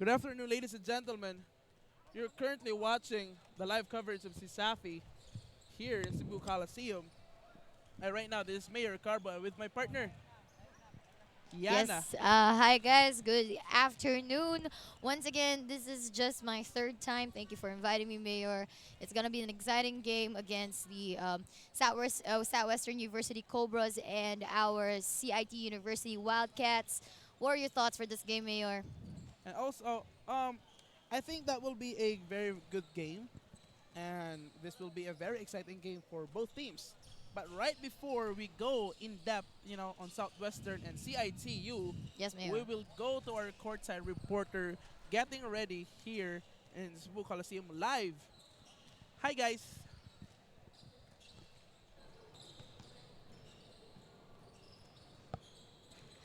Good afternoon, ladies and gentlemen. You're currently watching the live coverage of CESAFI here in Cebu Coliseum. And right now, this is Mayor Carba with my partner, Yana. Yes, hi guys, good afternoon. Once again, this is just my third time. Thank you for inviting me, Mayor. It's going to be an exciting game against the Southwestern University Cobras and our CIT University Wildcats. What are your thoughts for this game, Mayor? And also, I think that will be a very good game. And this will be a very exciting game for both teams. But right before we go in depth, on Southwestern and CIT-U, Yes, we Mayor. will go to our courtside reporter getting ready here in Cebu Coliseum live. Hi, guys.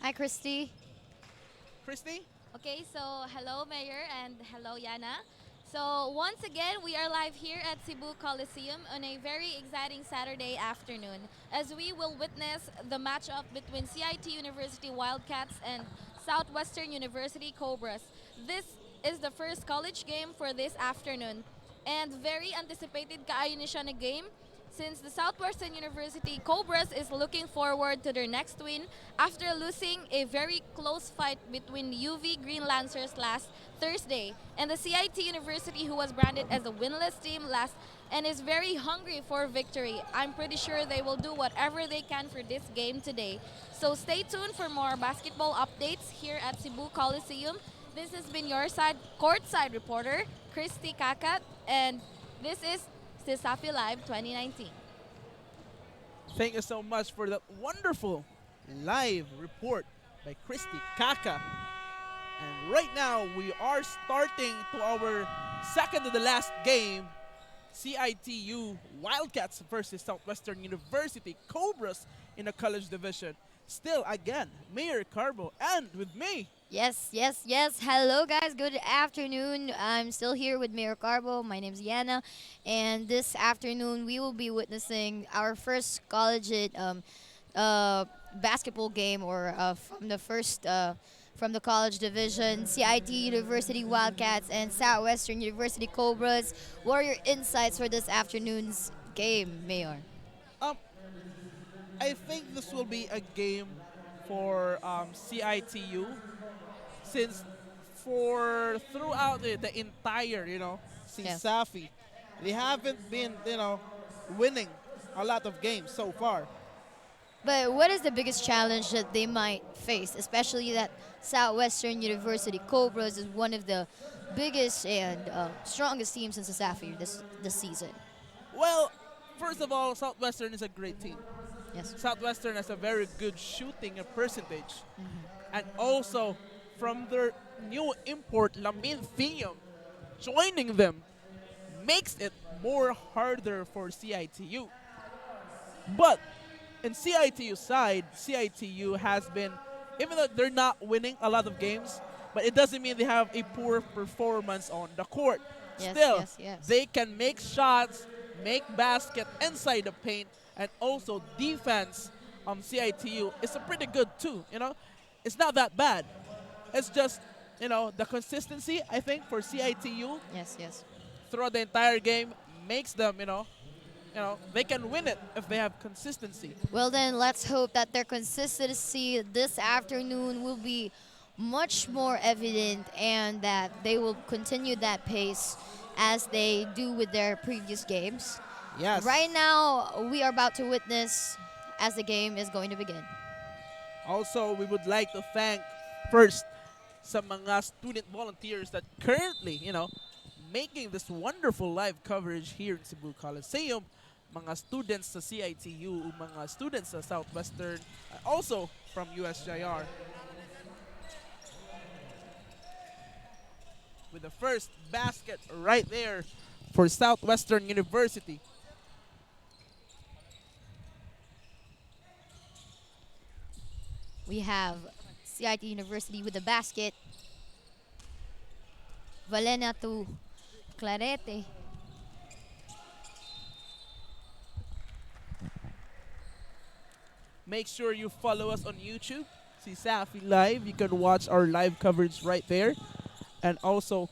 Hi, Christy. Christy? Okay, so hello Mayor and hello Yana. So once again, we are live here at Cebu Coliseum on a very exciting Saturday afternoon as we will witness the matchup between CIT University Wildcats and Southwestern University Cobras. This is the first college game for this afternoon and very anticipated kaayo ni siya na game since the Southwestern University Cobras is looking forward to their next win after losing a very close fight between UV Green Lancers last Thursday and the CIT University, who was branded as a winless team last and is very hungry for victory. I'm pretty sure they will do whatever they can for this game today. So stay tuned for more basketball updates here at Cebu Coliseum. This has been your courtside reporter, Christy Kakat, and this is CESAFI Live 2019. Thank you so much for that wonderful live report by Christy Kaka. And right now, we are starting to our second to the last game. CIT-U Wildcats versus Southwestern University Cobras in the college division. Still, again, Mayor Carbo and with me. Yes, yes, yes. Hello, guys. Good afternoon. I'm still here with Mayor Carbo. My name's Yana. And this afternoon, we will be witnessing our first collegiate basketball game or from the college division, CIT University Wildcats and Southwestern University Cobras. What are your insights for this afternoon's game, Mayor? Um, I think this will be a game for CIT-U since for throughout the entire, Yes. CESAFI, they haven't been, winning a lot of games so far. But what is the biggest challenge that they might face, especially that Southwestern University Cobras is one of the biggest and strongest teams in CESAFI this season? Well, first of all, Southwestern is a great team. Yes. Southwestern has a very good shooting percentage. And also, from their new import, Lamin Thiam, joining them makes it more harder for CIT-U. But in CIT-U side, CIT-U has been, even though they're not winning a lot of games, but it doesn't mean they have a poor performance on the court. Yes, Still, yes, yes. they can make shots, make basket inside the paint, and also defense CIT-U is a pretty good too. It's not that bad. It's just, the consistency, I think, for CIT-U Yes, yes. throughout the entire game makes them, they can win it if they have consistency. Well, then let's hope that their consistency this afternoon will be much more evident and that they will continue that pace as they do with their previous games. Yes. Right now, we are about to witness as the game is going to begin. Also, we would like to thank first sa mga student volunteers that currently, making this wonderful live coverage here in Cebu Coliseum. Mga students sa CIT-U, mga students sa Southwestern, also from USJR. With the first basket right there for Southwestern University. We have CIT University with the basket. Valena to Clarete. Make sure you follow us on YouTube, CESAFI Live. You can watch our live coverage right there. And also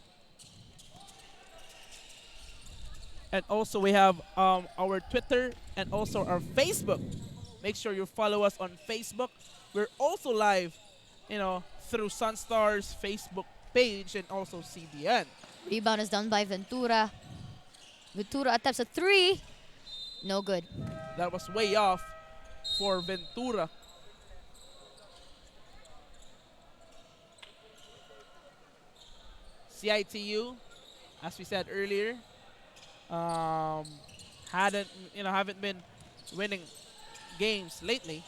we have our Twitter and also our Facebook. Make sure you follow us on Facebook. We're also live, through Sunstar's Facebook page and also CBN. Rebound is done by Ventura. Ventura attempts a three. No good. That was way off for Ventura. CIT-U, as we said earlier, haven't been winning games lately.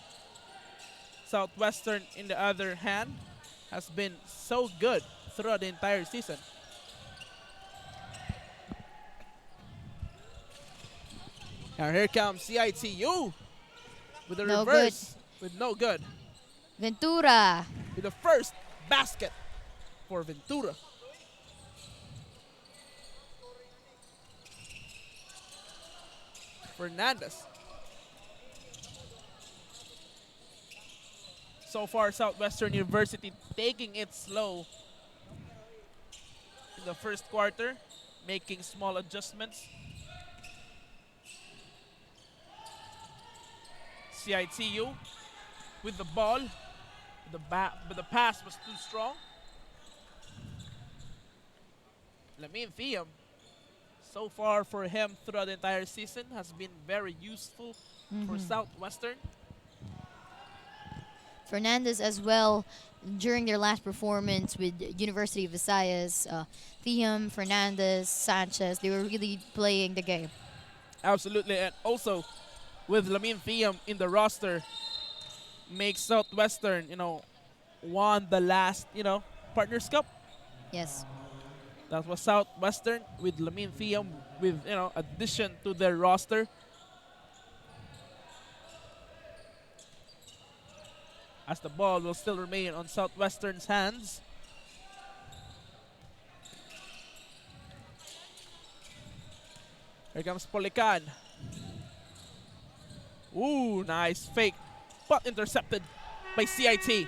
Southwestern, in the other hand, has been so good throughout the entire season. Now here comes CIT-U with a No reverse with no good. Ventura. With the first basket for Ventura. Fernandez. So far, Southwestern University taking it slow in the first quarter, making small adjustments. CIT-U with the ball, but the pass was too strong. Lamin Thiam, so far for him throughout the entire season, has been very useful for Southwestern. Fernandez as well during their last performance with University of Visayas. Thiam, Fernandez, Sanchez, they were really playing the game. Absolutely, and also with Lamin Thiam in the roster, makes Southwestern, won the last, Partners Cup. Yes. That was Southwestern with Lamin Thiam with, addition to their roster. As the ball will still remain on Southwestern's hands. Here comes Polican. Ooh, nice fake, but intercepted by CIT.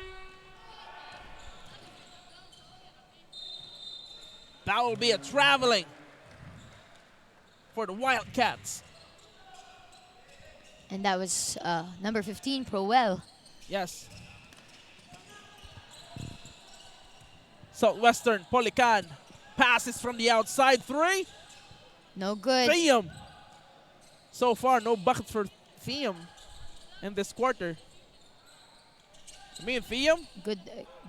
That will be a traveling for the Wildcats. And that was number 15, Proel. Yes. Southwestern, Polican. Passes from the outside, three. No good. Thiam. So far, no bucket for Thiam in this quarter. Thiam. Good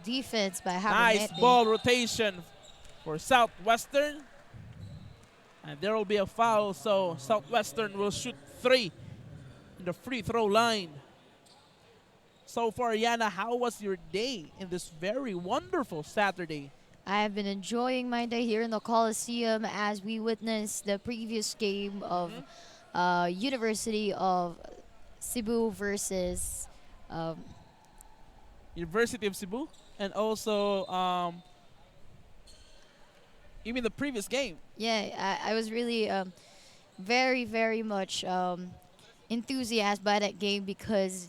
defense by Habonete. Nice ball rotation for Southwestern. And there will be a foul, so Southwestern will shoot three in the free throw line. So far, Yana, how was your day in this very wonderful Saturday? I have been enjoying my day here in the Coliseum as we witnessed the previous game of University of Cebu versus University of Cebu, and also you mean the previous game? Yeah, I was really very, very much enthusiastic by that game because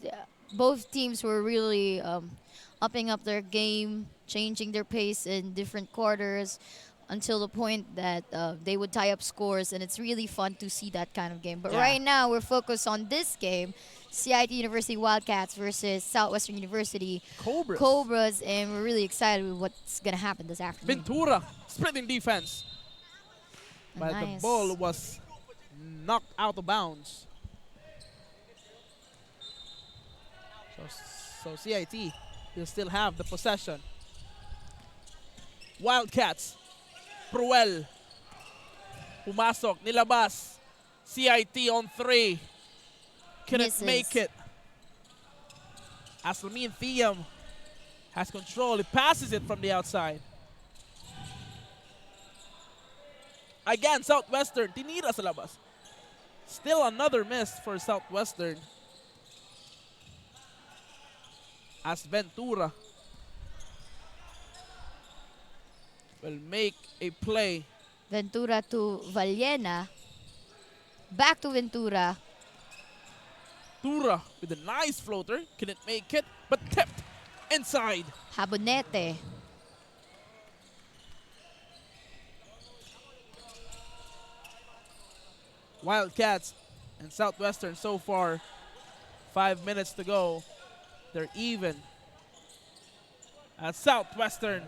both teams were really upping up their game, changing their pace in different quarters until the point that they would tie up scores, and it's really fun to see that kind of game. But right now, we're focused on this game, CIT University Wildcats versus Southwestern University Cobras, and we're really excited with what's going to happen this afternoon. Ventura, splitting defense. But Nice. the ball was knocked out of bounds. So CIT will still have the possession. Wildcats. Pruel. Pumasok. Nilabas. CIT on three. Couldn't Misses. make it. As Lamin Thiam has control. He passes it from the outside. Again, Southwestern. Tinira sa labas. Still another miss for Southwestern. As Ventura will make a play. Ventura to Vallena. Back to Ventura. Ventura with a nice floater. Couldn't make it, but tipped inside. Habonete. Wildcats and Southwestern so far. 5 minutes to go. They're even. As Southwestern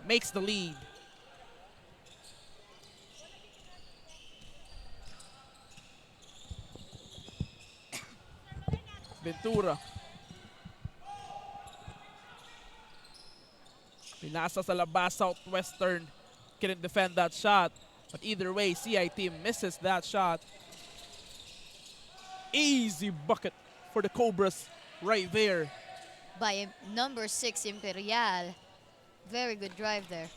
makes the lead. Ventura. Pinasa sa labas, Southwestern couldn't defend that shot. But either way, CIT misses that shot. Easy bucket for the Cobras right there. By number 6, Imperial. Very good drive there.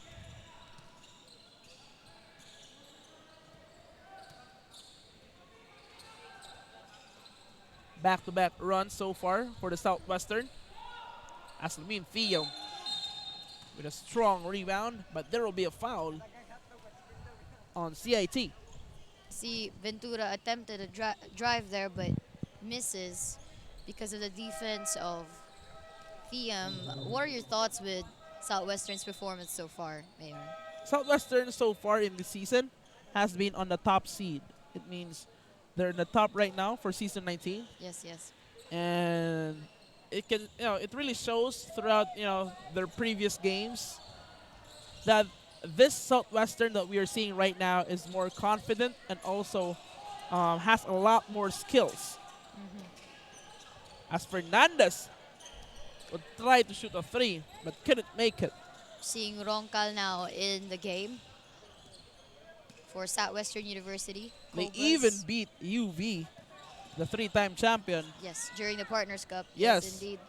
Back-to-back runs so far for the Southwestern. As Lamin Theo with a strong rebound, but there will be a foul on CIT. See, Ventura attempted a drive there, but misses because of the defense of Thiam. What are your thoughts with Southwestern's performance so far, Mayor? Southwestern so far in the season has been on the top seed. It means they're in the top right now for season 19. Yes, yes. And it can, it really shows throughout, their previous games that this Southwestern that we are seeing right now is more confident and also has a lot more skills. As Fernandez would try to shoot a 3 but couldn't make it. Seeing Roncal now in the game for Southwestern University. They Cobras. even beat UV, the 3-time champion. Yes, during the Partners Cup. Yes. Indeed.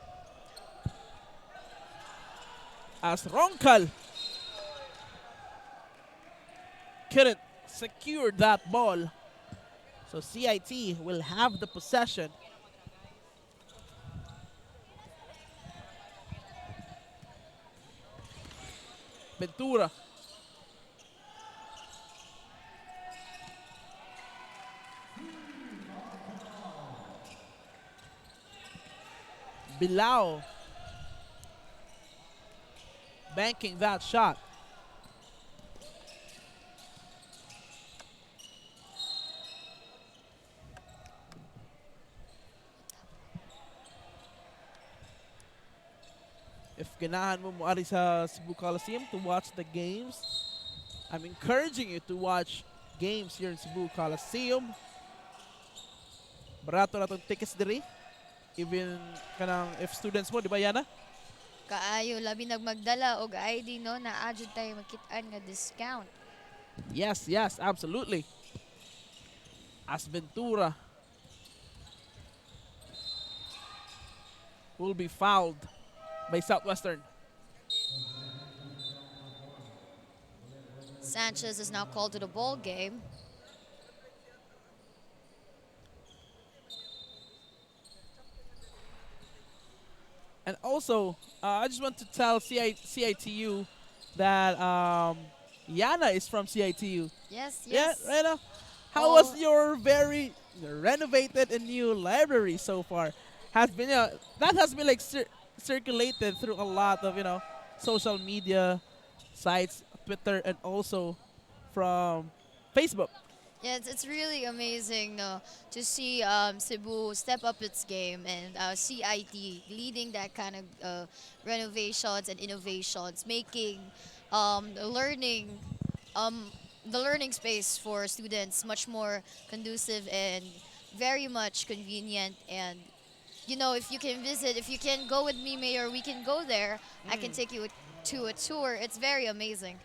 As Roncal couldn't secure that ball. So CIT will have the possession. Ventura. Bilao banking that shot. If ganahan mo moari sa Cebu Coliseum to watch the games, I'm encouraging you to watch games here in Cebu Coliseum. Barato na itong tickets diri. Even kanang if students mo, di ba Yana? Kaayo, labi nagmagdala og ID, no? Na adjud tayo makitaan nga discount. Yes, yes, absolutely. As Ventura will be fouled by Southwestern. Sanchez is now called to the ball game. And also, I just want to tell CIT-U that Yana is from CIT-U. Yes, Yeah, yes. right now. How was your very renovated and new library so far? Has been that has been like circulated through a lot of social media sites, Twitter, and also from Facebook. Yeah, it's really amazing to see Cebu step up its game and CIT leading that kind of renovations and innovations, making the learning space for students much more conducive and very much convenient. And if you can visit, if you can go with me, Mayor, we can go there. I can take you to a tour. It's very amazing,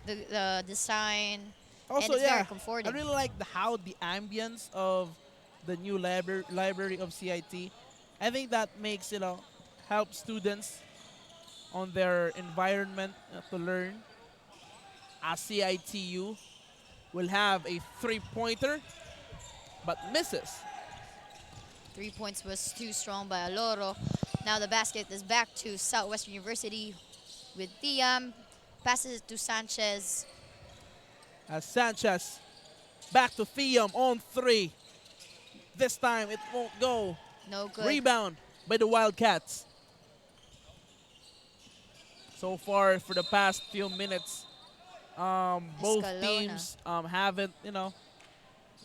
the design. Also, and it's very yeah, comforting. I really like how the ambience of the new library of CIT. I think that makes help students on their environment to learn. As CIT-U will have a 3-pointer, but misses. 3 points was too strong by Aloro. Now the basket is back to Southwestern University with Thiam. Passes it to Sanchez. As Sanchez back to Thiam on 3. This time it won't go. No good. Rebound by the Wildcats. So far for the past few minutes, both Escalona. teams haven't,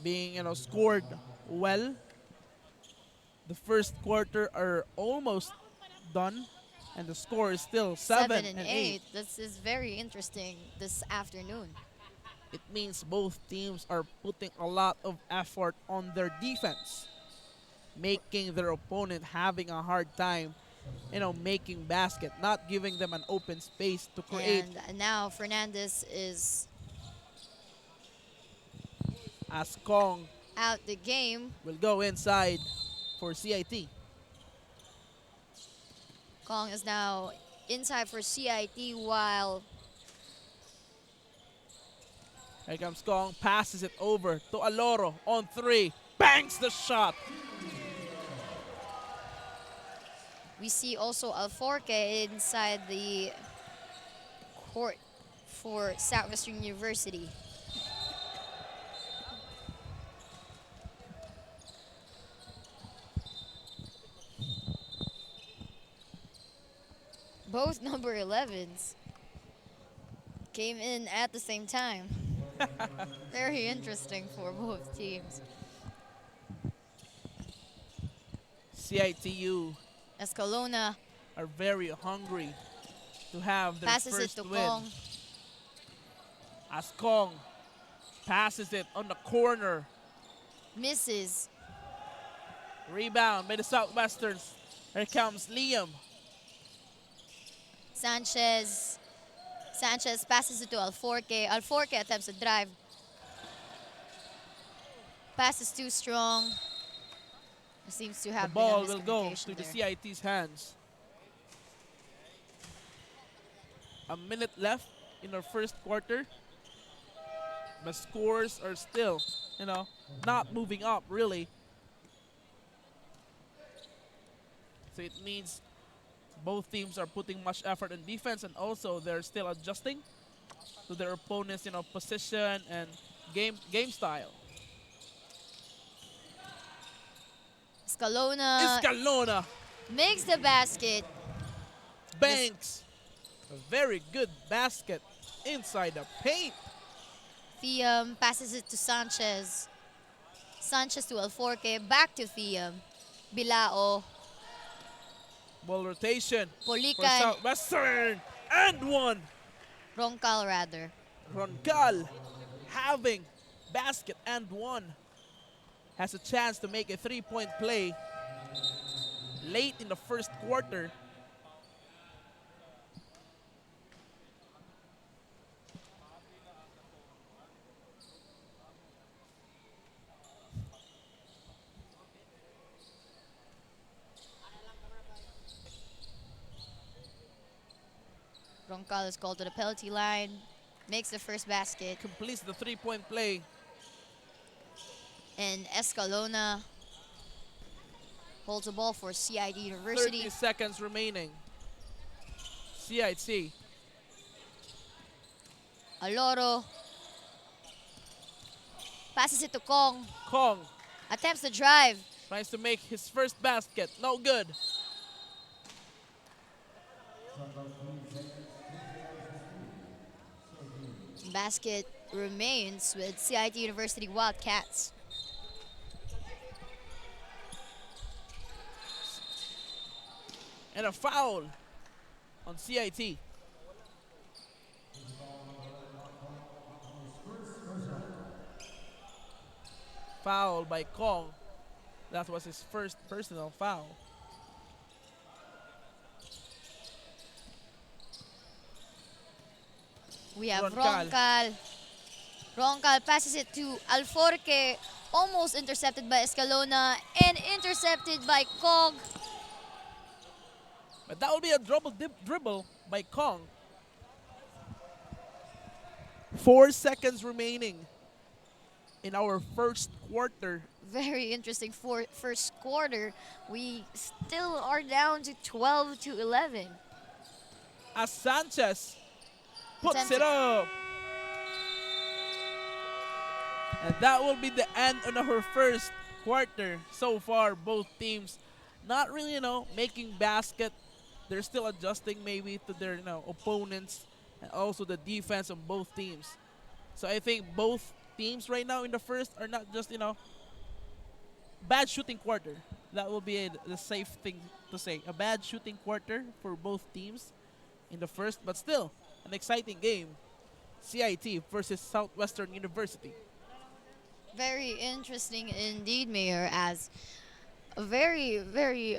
being scored well. The first quarter are almost done, and the score is still 7 7 and and 8. 8. This is very interesting this afternoon. It means both teams are putting a lot of effort on their defense, making their opponent having a hard time, making basket, not giving them an open space to create. And now Fernandez is As Kong out the game. will go inside for CIT. Kong is now inside for CIT while Here comes Kong, passes it over to Aloro on 3, banks the shot. we see also Alforque inside the court for Southwestern University. Both number 11s came in at the same time. Very interesting for both teams. CIT-U Escalona are very hungry to have their passes it first to win. Kong. As Kong passes it on the corner. Misses. Rebound by the Southwesterns. Here comes Liam. Sanchez passes it to Alforque. Alforque attempts a drive. Pass is too strong. There seems to The have ball been a will go miscommunication to the there. CIT's hands. A minute left in our first quarter. The scores are still, not moving up really. So it means both teams are putting much effort in defense, and also they're still adjusting to their opponents' position and game style. Escalona Makes the basket. banks a very good basket inside the paint. Fiam passes it to Sanchez. Sanchez to Alforque. Back to Fiam. Bilao. Ball rotation for Polican. Southwestern, and one. Roncal rather. Roncal having basket and one. Has a chance to make a three-point play late in the first quarter. Roncal is called to the penalty line. Makes the first basket. Completes the three-point play. And Escalona holds the ball for CIT University. 30 seconds remaining. CIT. Aloro passes it to Kong. Kong Attempts to drive. tries to make his first basket. No good. Basket remains with CIT University Wildcats. And a foul on CIT. Foul by Kong. That was his first personal foul. We have Roncal. Roncal. Roncal passes it to Alforque. Almost intercepted by Escalona and intercepted by Kong. But that will be a dribble by Kong. 4 seconds remaining in our first quarter. Very interesting for first quarter. We still are down to 12-11. As Sanchez puts Attempt it to- up. And that will be the end of our first quarter. So far, both teams not really, making basket. They're still adjusting maybe to their, opponents and also the defense of both teams. So I think both teams right now in the first are not just, bad shooting quarter. That will be the safe thing to say. A bad shooting quarter for both teams in the first, but still an exciting game. CIT versus Southwestern University. Very interesting indeed, Mayor, as a very, very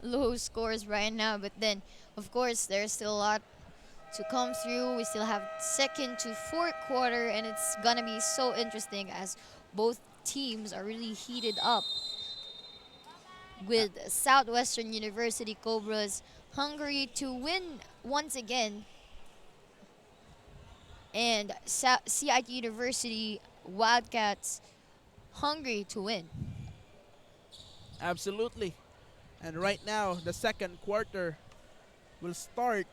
low scores right now. But then, of course, there's still a lot to come through. We still have second to fourth quarter, and it's going to be so interesting as both teams are really heated up with Southwestern University Cobras hungry to win once again, and CIT University Wildcats hungry to win. Absolutely. And right now, the second quarter will start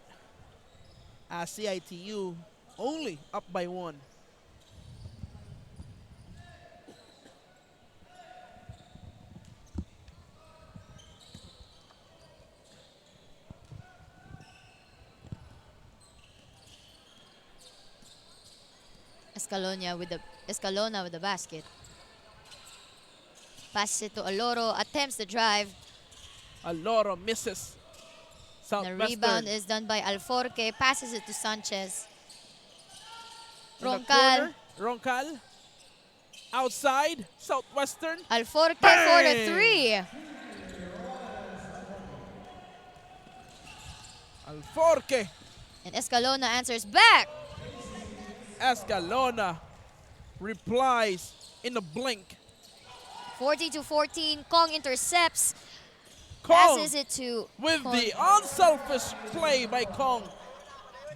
as CIT-U only up by 1. Escalona with the basket. Passes it to Aloro, attempts the drive. Aloro misses. The rebound is done by Alforque, passes it to Sanchez. Roncal. Roncal. Outside. Southwestern. Alforque Bang! for the 3. Alforque. And Escalona answers back. Escalona replies in a blink. 40-14, Kong intercepts. Kong Passes it to with Kong. the unselfish play by Kong.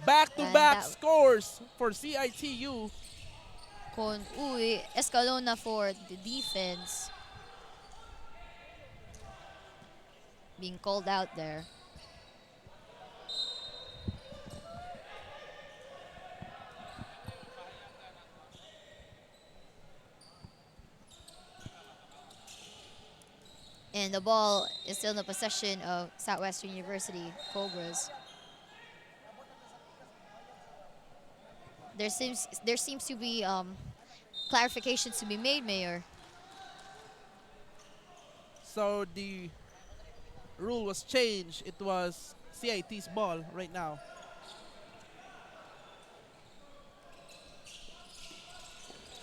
Back-to-back And that- scores for CIT-U. Con Uy, Escalona for the defense. Being called out there. And the ball is still in the possession of Southwestern University Cobras. There seems to be clarifications to be made, Mayor. So the rule was changed. It was CIT's ball right now.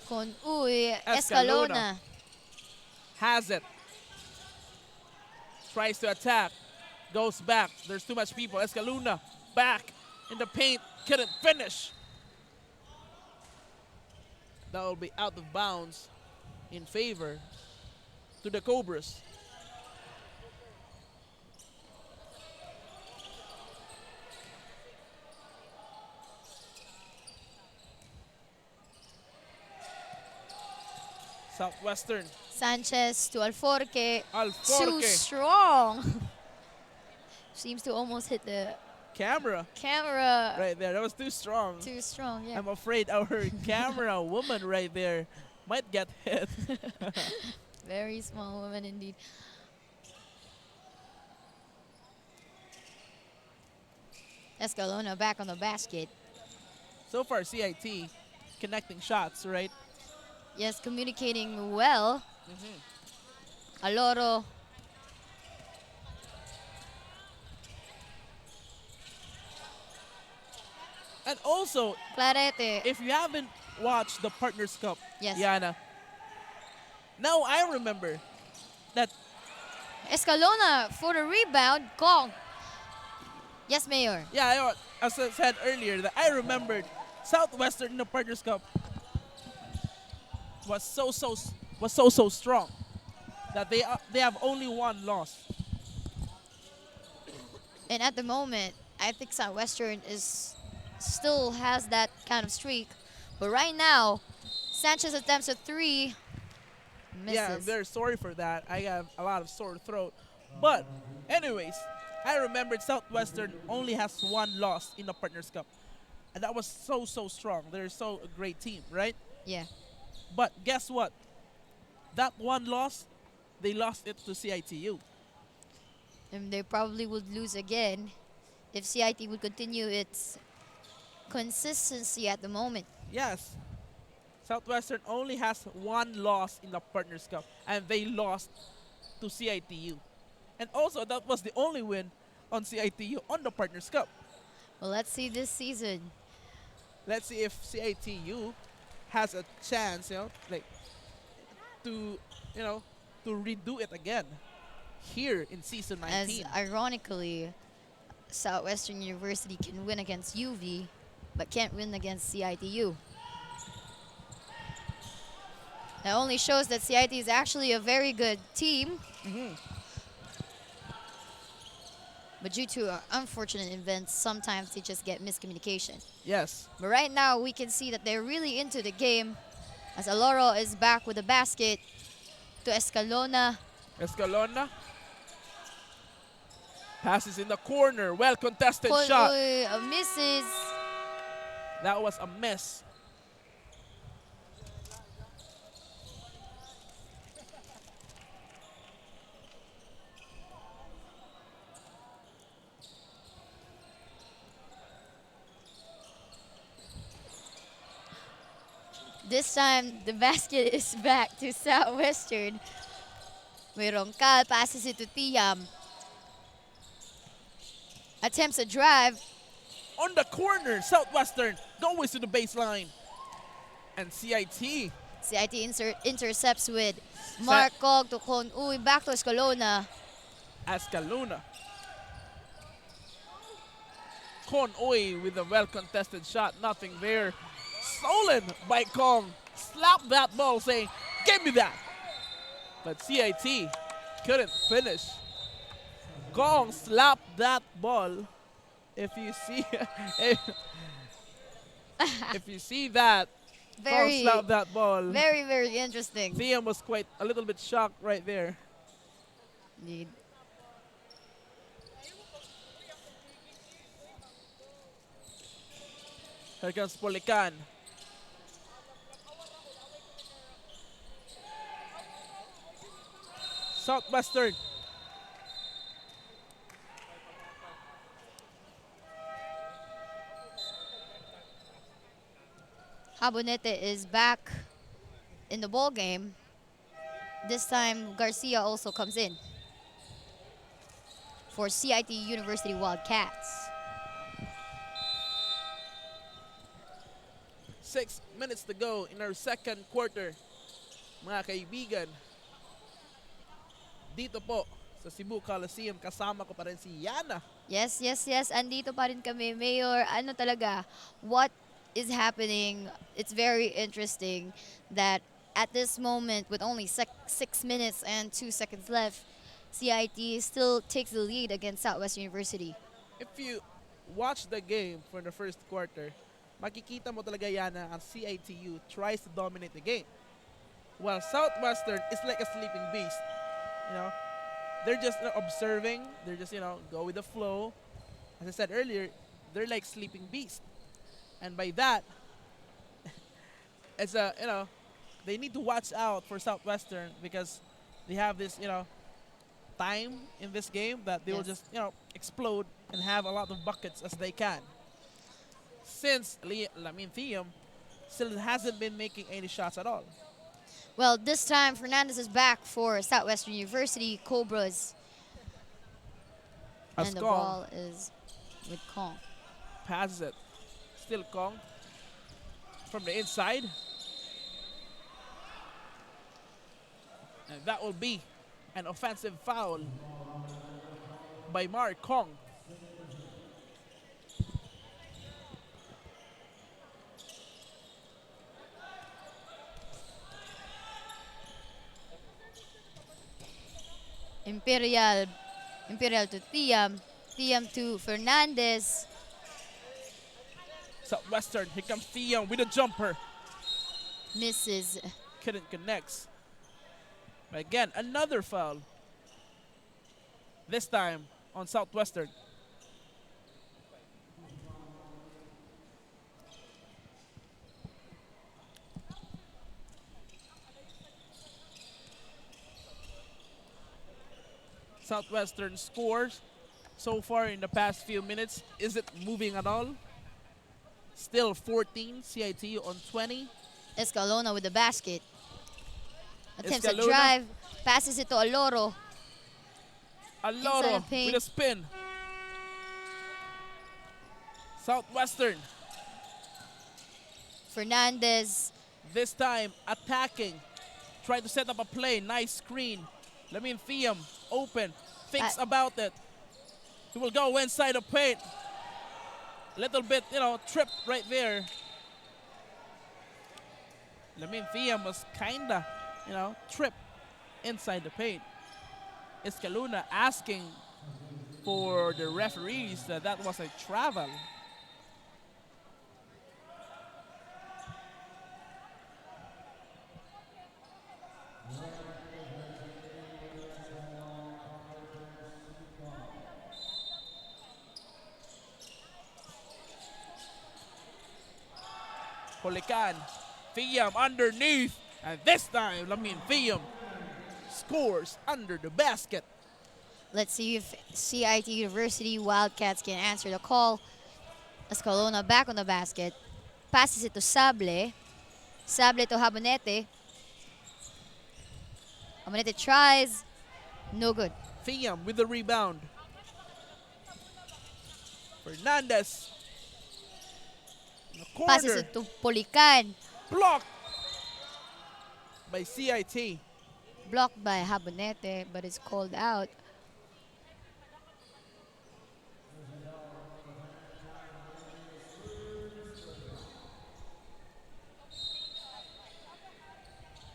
Con Uy, Escalona. Escalona. Has it. Tries to attack. Goes back. There's too much people. Escalona back in the paint. Couldn't finish. That will be out of bounds in favor to the Cobras. Southwestern. Sanchez to Alforque. Alforque. Too strong. Seems to almost hit the Camera. camera. Right there. That was too strong. Too strong, yeah. I'm afraid our camera woman right there might get hit. Very small woman indeed. Escalona back on the basket. So far, CIT connecting shots, right? Yes, communicating well. Aloro. And also, Clarete. if you haven't watched the Partners Cup, Yes. Yana, now I remember that Escalona for the rebound. Kong. Yes, Mayor. as I said earlier, that I remembered Southwestern in the Partners Cup was so strong that they have only one loss. And at the moment, I think Southwestern still has that kind of streak. But right now, Sanchez attempts a 3. Misses. Yeah, I'm very sorry for that. I have a lot of sore throat. But anyways, I remembered Southwestern only has one loss in the Partners Cup. And that was so strong. They're so a great team, right? Yeah. But guess what? That one loss, they lost it to CIT-U. And they probably would lose again if CIT would continue its consistency at the moment. Yes. Southwestern only has one loss in the Partners Cup, and they lost to CIT-U. And also, that was the only win on CIT-U on the Partners Cup. Well, let's see this season. Let's see if CIT-U has a chance, like to, you know, to redo it again here in season As 19. ironically, Southwestern University can win against UV, but can't win against CIT-U. That only shows that CIT is actually a very good team. But due to unfortunate events, sometimes they just get miscommunication. Yes. But right now, we can see that they're really into the game as Aloro is back with the basket to Escalona. Escalona passes in the corner. Well contested shot. Misses. That was a miss. This time, the basket is back to Southwestern. Roncal passes it to Tiam. Attempts a drive. On the corner, Southwestern goes to the baseline. And CIT. CIT intercepts with Mark Cog to Kon Uy. Back to Escalona. Escalona. Kon Uy with a well-contested shot. Nothing there. Stolen by Kong. Slapped that ball saying, give me that. But CIT couldn't finish. Kong slapped that ball. If you see if you see that, Kong slapped that ball. Very, very interesting. Thiam was quite a little bit shocked right there. Indeed. Here comes Polican. Southwestern. Habonete is back in the ball game. This time, Garcia also comes in for CIT University Wildcats. 6 minutes to go in our second quarter. Mga kaibigan, dito po sa Cebu Coliseum, kasama ko pa rin si Yana. Yes, yes, yes. Andito pa rin kami, Mayor. Ano talaga, what is happening? It's very interesting that at this moment, with only 6 minutes and 2 seconds left, CIT still takes the lead against Southwest University. If you watch the game for the first quarter, makikita mo talaga, Yana, ang CIT-U tries to dominate the game. While Southwestern is like a sleeping beast. They're just observing. They're just, go with the flow. As I said earlier, they're like sleeping beasts. And by that, it's they need to watch out for Southwestern because they have this, time in this game that they will just, explode and have a lot of buckets as they can. Since Thiam still hasn't been making any shots at all. Well, this time Fernandez is back for Southwestern University Cobras. As and the Kong ball is with Kong. passes it. Still Kong from the inside. And that will be an offensive foul by Mark Kong. Imperial to Tiam. Tiam to Fernandez. Southwestern, here comes Thiam with a jumper. Misses. Couldn't connect. But again, another foul. This time on Southwestern. Southwestern scores so far in the past few minutes. Is it moving at all? Still 14, CIT on 20. Escalona with the basket. Attempts a Escalona. drive. Passes it to Aloro. Inside Aloro the paint. with a spin. Southwestern Fernandez. this time attacking. Trying to set up a play. Nice screen. Lamin Thiam open. Thinks about it. He will go inside the paint. Little bit, trip right there. Lamin Thiam was kinda, trip inside the paint. Escalona asking for the referees that was a travel. Polican, Thiam underneath, and this time Lamin Thiam scores under the basket. Let's see if CIT University Wildcats can answer the call. Escalona back on the basket. Passes it to Sable. Sable to Habonete. Habonete tries. No good. Thiam with the rebound. Fernandez. In the corner. Passes it to Polican. Blocked by CIT. Blocked by Habonete, but it's called out.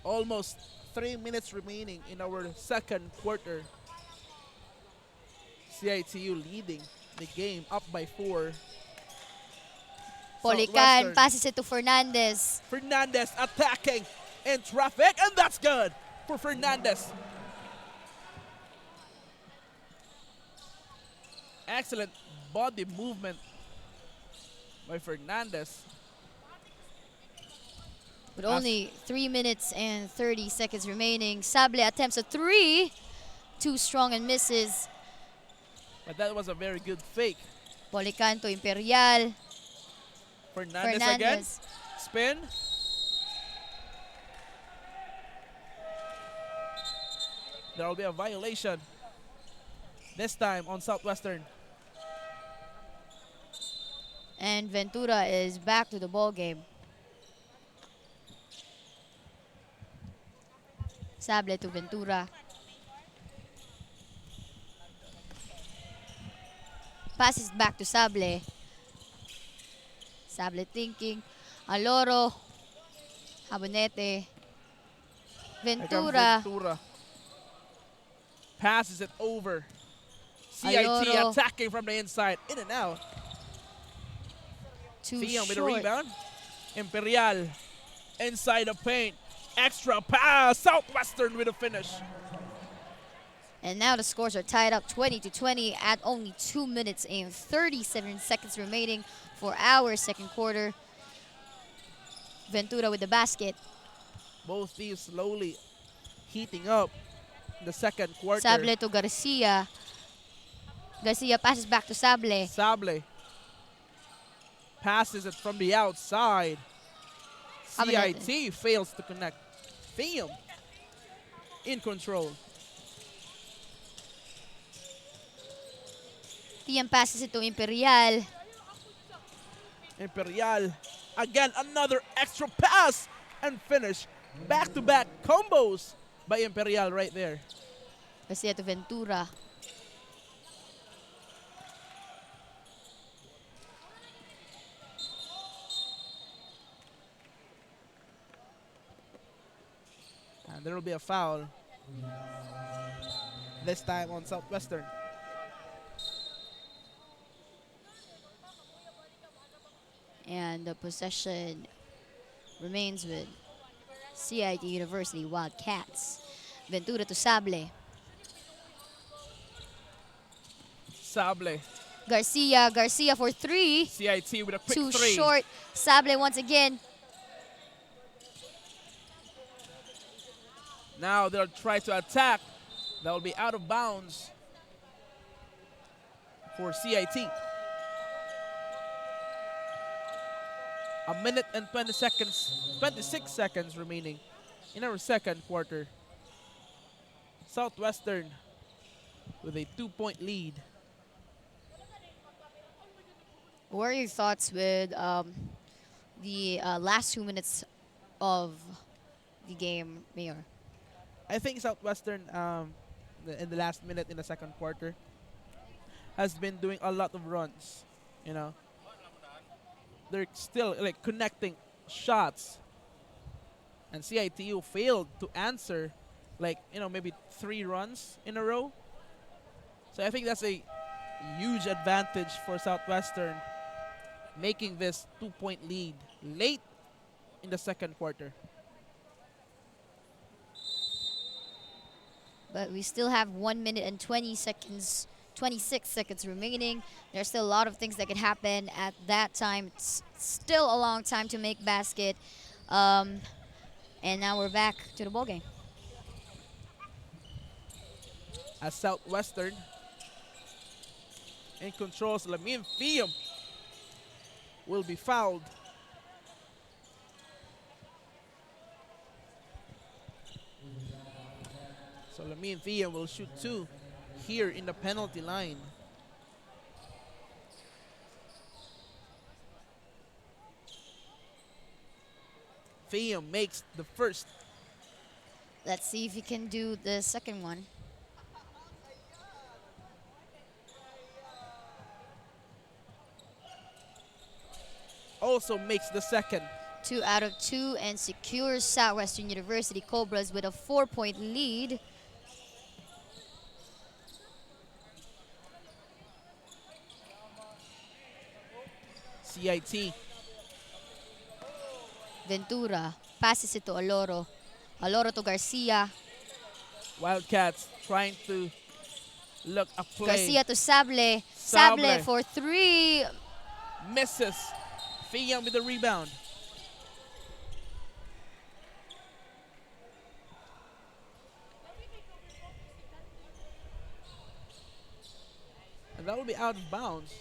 Almost 3 minutes remaining in our second quarter. CIT-U leading the game up by 4. Polican Southwestern. passes it to Fernandez. Fernandez attacking in traffic, and that's good for Fernandez. Excellent body movement by Fernandez. With only 3 minutes and 30 seconds remaining, Sable attempts a 3. Too strong and misses. But that was a very good fake. Polican to Imperial. Fernandez again. Fernandez. Spin. There will be a violation. This time on Southwestern. And Ventura is back to the ball game. Sable to Ventura. Passes back to Sable. Sable thinking. Aloro. Habonete. Ventura. Ventura passes it over. CIT Aloro. attacking from the inside. In and out. Too Thiam with a short. rebound. Imperial inside the paint. Extra pass. Southwestern with a finish. And now the scores are tied up 20-20 at only 2 minutes and 37 seconds remaining for our second quarter. Ventura with the basket. Both teams slowly heating up in the second quarter. Sable to Garcia. Garcia passes back to Sable. Sable passes it from the outside. Habonete. CIT fails to connect. Thiam in control. Thiam passes it to Imperial. Imperial again, another extra pass and finish. Back-to-back combos by Imperial right there. Garcia to Ventura. And there will be a foul. This time on Southwestern. And the possession remains with CIT University Wildcats. Ventura to Sable. Sable. Garcia. Garcia for 3. CIT with a quick Too 3. short. Sable once again. Now they'll try to attack. That will be out of bounds for CIT. A minute and 26 seconds remaining in our second quarter. Southwestern with a 2-point lead. What are your thoughts with the last 2 minutes of the game, Mayor? I think Southwestern in the last minute in the second quarter has been doing a lot of runs. You know, they're still like connecting shots, and CIT-U failed to answer, like maybe 3 runs in a row. So I think that's a huge advantage for Southwestern, making this 2-point lead late in the second quarter. But we still have 1 minute and 26 seconds remaining. There's still a lot of things that could happen at that time. It's still a long time to make basket. And now we're back to the ball game. As Southwestern in controls, Lamin Fium will be fouled. So Lamin Fium will shoot 2 here in the penalty line. Fium makes the first. Let's see if he can do the second one. Also makes the second. 2 out of 2 and secures Southwestern University Cobras with a 4-point lead. CIT. Ventura passes it to Aloro. Aloro to Garcia. Wildcats trying to look a play. Garcia to Sable. Sable. Sable for 3. Misses. Fium with the rebound. And that will be out of bounds.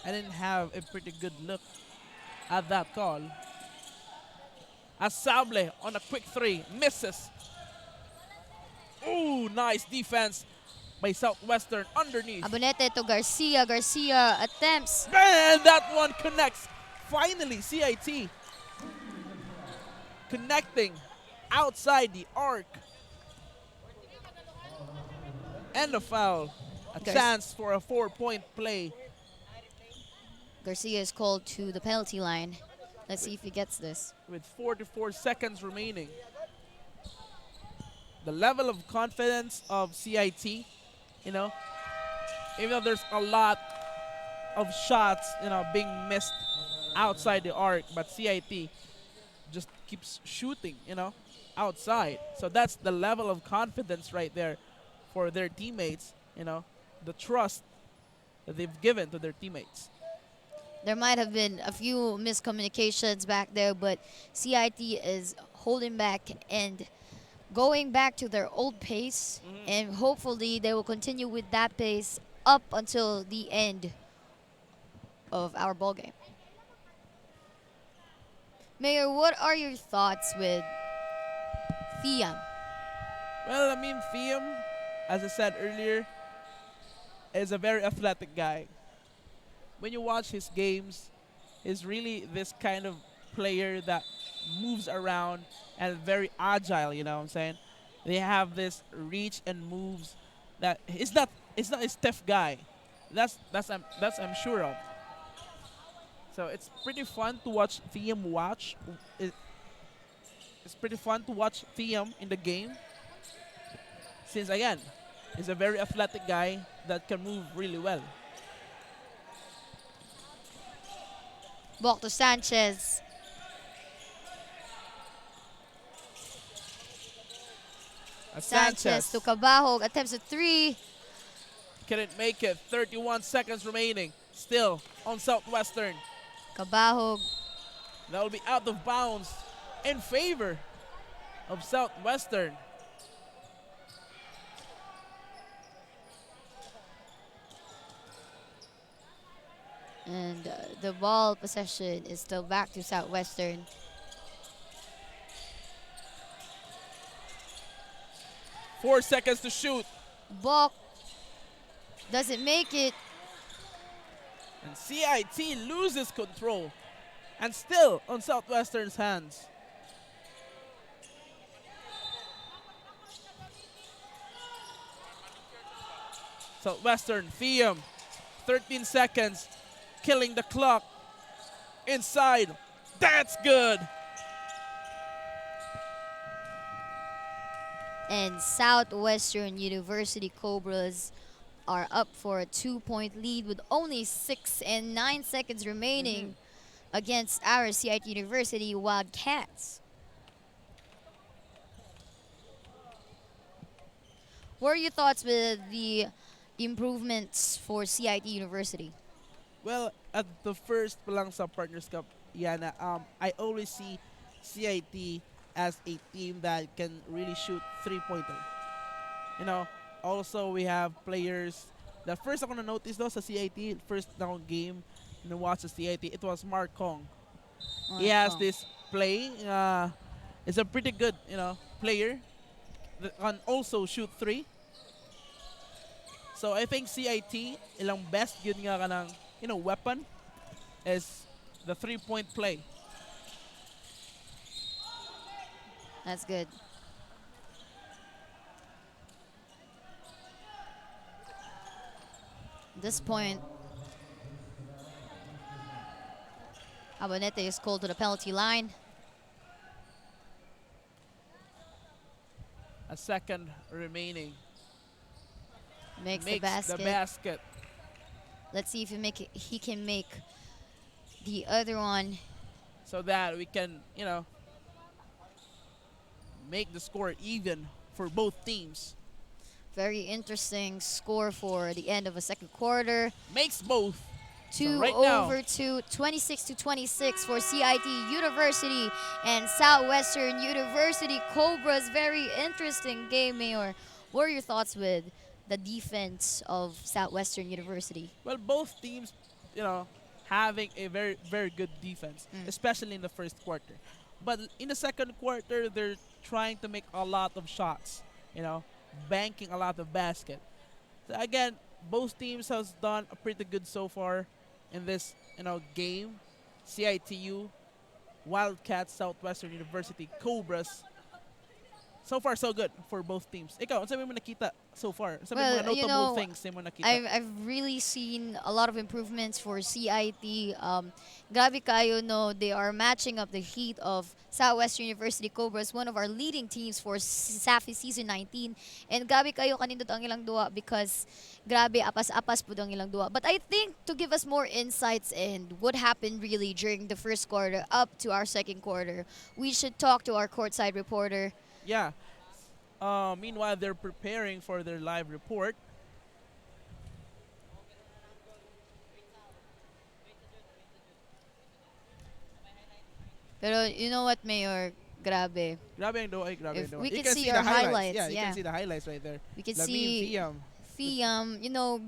I didn't have a pretty good look at that call. As Sable on a quick 3, misses. Ooh, nice defense by Southwestern underneath. Abonete to Garcia. Garcia attempts. And that one connects. Finally, CIT connecting outside the arc. And a foul. A chance for a 4-point play. Garcia is called to the penalty line. Let's see if he gets this. With 44 seconds remaining. The level of confidence of CIT, even though there's a lot of shots, being missed outside the arc, but CIT just keeps shooting, outside. So that's the level of confidence right there for their teammates, the trust that they've given to their teammates. There might have been a few miscommunications back there, but CIT is holding back and going back to their old pace, and hopefully they will continue with that pace up until the end of our ball game. Mayor, what are your thoughts with Fiam? Well, Fiam, as I said earlier, is a very athletic guy. When you watch his games, he's really this kind of player that moves around and very agile, you know what I'm saying? They have this reach and moves that it's not a stiff guy. That's I'm sure of. So it's pretty fun to watch Fiam watch. It's pretty fun to watch Fiam in the game. Since again, he's a very athletic guy that can move really well. Ball to Sanchez. Sanchez to Cabahog. Attempts a 3. Couldn't make it. 31 seconds remaining. Still on Southwestern. Cabahog. That will be out of bounds in favor of Southwestern. And the ball possession is still back to Southwestern. 4 seconds to shoot. Balk doesn't make it. And CIT loses control. And still on Southwestern's hands. Southwestern, Thiam, 13 seconds, killing the clock. Inside, that's good. And Southwestern University Cobras are up for a 2-point lead with only 6 and 9 seconds remaining against our CIT University Wildcats. What are your thoughts with the improvements for CIT University? Well, at the first pa lang sa Partners Cup, Yana, I always see CIT as a team that can really shoot three-pointer. You know, also we have players. The first ako na notice though sa CIT, first down game, watch the CIT, it was Mark Kong. He has this play. Is a pretty good, player that can also shoot three. So I think CIT, ilang best yun nga kanang, weapon is the three-point play. That's good. At this point, Abonete is called to the penalty line. A second remaining. Makes the basket. Let's see if he can make the other one. So that we can, make the score even for both teams. Very interesting score for the end of a second quarter. Makes both. Two So right over now, to 26 for CIT University and Southwestern University Cobras. Very interesting game, Mayor. What are your thoughts with the defense of Southwestern University? well, both teams, having a very, very good defense, especially in the first quarter. But in the second quarter, they're trying to make a lot of shots, banking a lot of basket. So again, both teams has done a pretty good so far in this, game. CIT-U, Wildcats, Southwestern University, Cobras. So far, so good for both teams. Ikaw, ano sabi mo nakita so far? Sabi Well, mo notable things na mo nakita? I've really seen a lot of improvements for CIT. Grabe kayo, no, they are matching up the heat of Southwestern University Cobras, one of our leading teams for CESAFI Season 19. And grabe kayo kanindot ang ilang duwa because grabe apas-apas po ang ilang duwa. But I think to give us more insights and what happened really during the first quarter up to our second quarter, we should talk to our courtside reporter. Yeah. Meanwhile, they're preparing for their live report. Pero you know what, Mayor? Grabe. Grabe ang doa, grabe If ang doa. we You can can see the our highlights. highlights, Yeah, you yeah. can see the highlights right there. We can Lamine see Thiam. Fiam,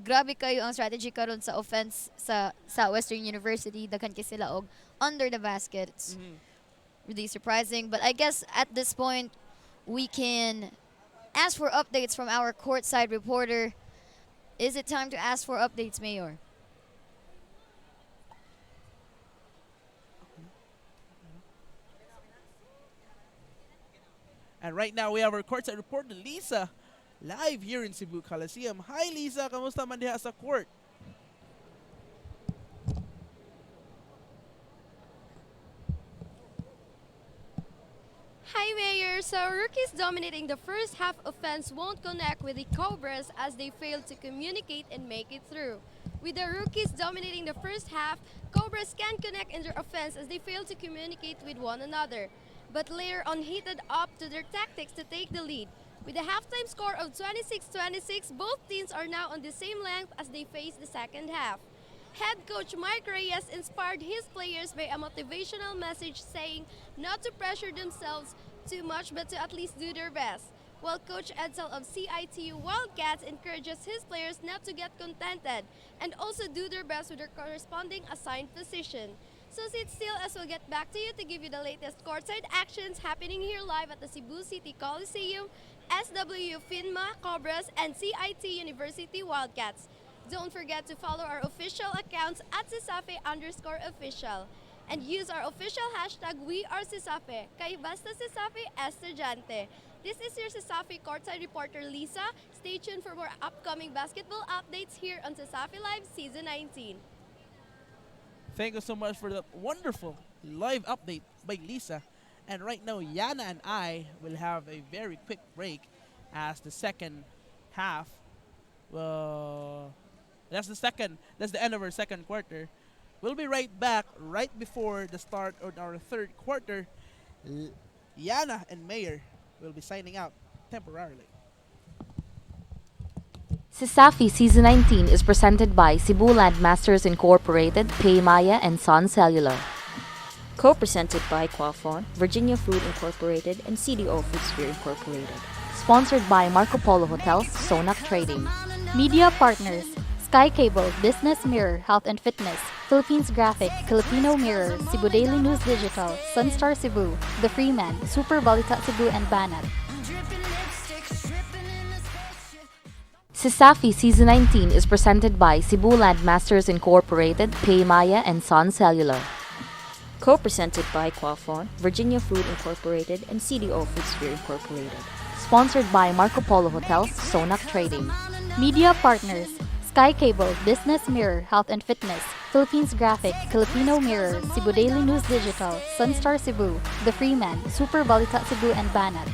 grabe kayo ang strategy karon sa offense sa Southwestern University. Daghan kay sila og under the basket. It's really surprising. But I guess at this point, we can ask for updates from our courtside reporter. Is it time to ask for updates, Mayor? And right now, we have our courtside reporter, Lisa, live here in Cebu Coliseum. Hi, Lisa. Kamusta man diha sa court? Hi, Mayor. So, rookies dominating the first half offense won't connect with the Cobras as they fail to communicate and make it through. With the rookies dominating the first half, Cobras can connect in their offense as they fail to communicate with one another. But later on heated up to their tactics to take the lead. With a halftime score of 26-26, both teams are now on the same length as they face the second half. Head coach Mike Reyes inspired his players by a motivational message saying not to pressure themselves too much but to at least do their best. while Coach Edsel of CIT-U Wildcats encourages his players not to get contented and also do their best with their corresponding assigned position. So sit still as we'll get back to you to give you the latest courtside actions happening here live at the Cebu City Coliseum, SWU Finma, Cobras, and CIT University Wildcats. Don't forget to follow our official accounts at CESAFI_official and use our official hashtag #WeAreCESAFI, kay basta CESAFI estudyante. This is your CESAFI courtside reporter Lisa. Stay tuned for more upcoming basketball updates here on CESAFI Live Season 19. Thank you so much for that wonderful live update by Lisa. And right now, Yana and I will have a very quick break as the second half. Well, that's the end of our second quarter. We'll be right back right before the start of our third quarter. L- Yana and Mayor will be signing out temporarily. CESAFI Season 19 is presented by Cebu Landmasters Incorporated, Paymaya, and Sun Cellular. Co-presented by Quafon, Virginia Food Incorporated, and CDO Foodsphere Incorporated. Sponsored by Marco Polo Hotels, Sonac Trading. Media partners: Sky Cable, Business Mirror, Health and Fitness, Philippines Graphic, Filipino Mirror, Cebu Daily News Digital, Sunstar Cebu, The Freeman, Super Balita Cebu, and Banat. CESAFI Season 19 is presented by Cebu Landmasters Incorporated, Paymaya, and Sun Cellular. Co-presented by Quafon, Virginia Food Incorporated, and CDO Foodsphere Incorporated. Sponsored by Marco Polo Hotels, Sonac Trading. Media partners: Sky Cable, Business Mirror, Health and Fitness, Philippines Graphic, Filipino Mirror, Cebu Daily News Digital, Sunstar Cebu, The Freeman, Super Balita Cebu, and Banat.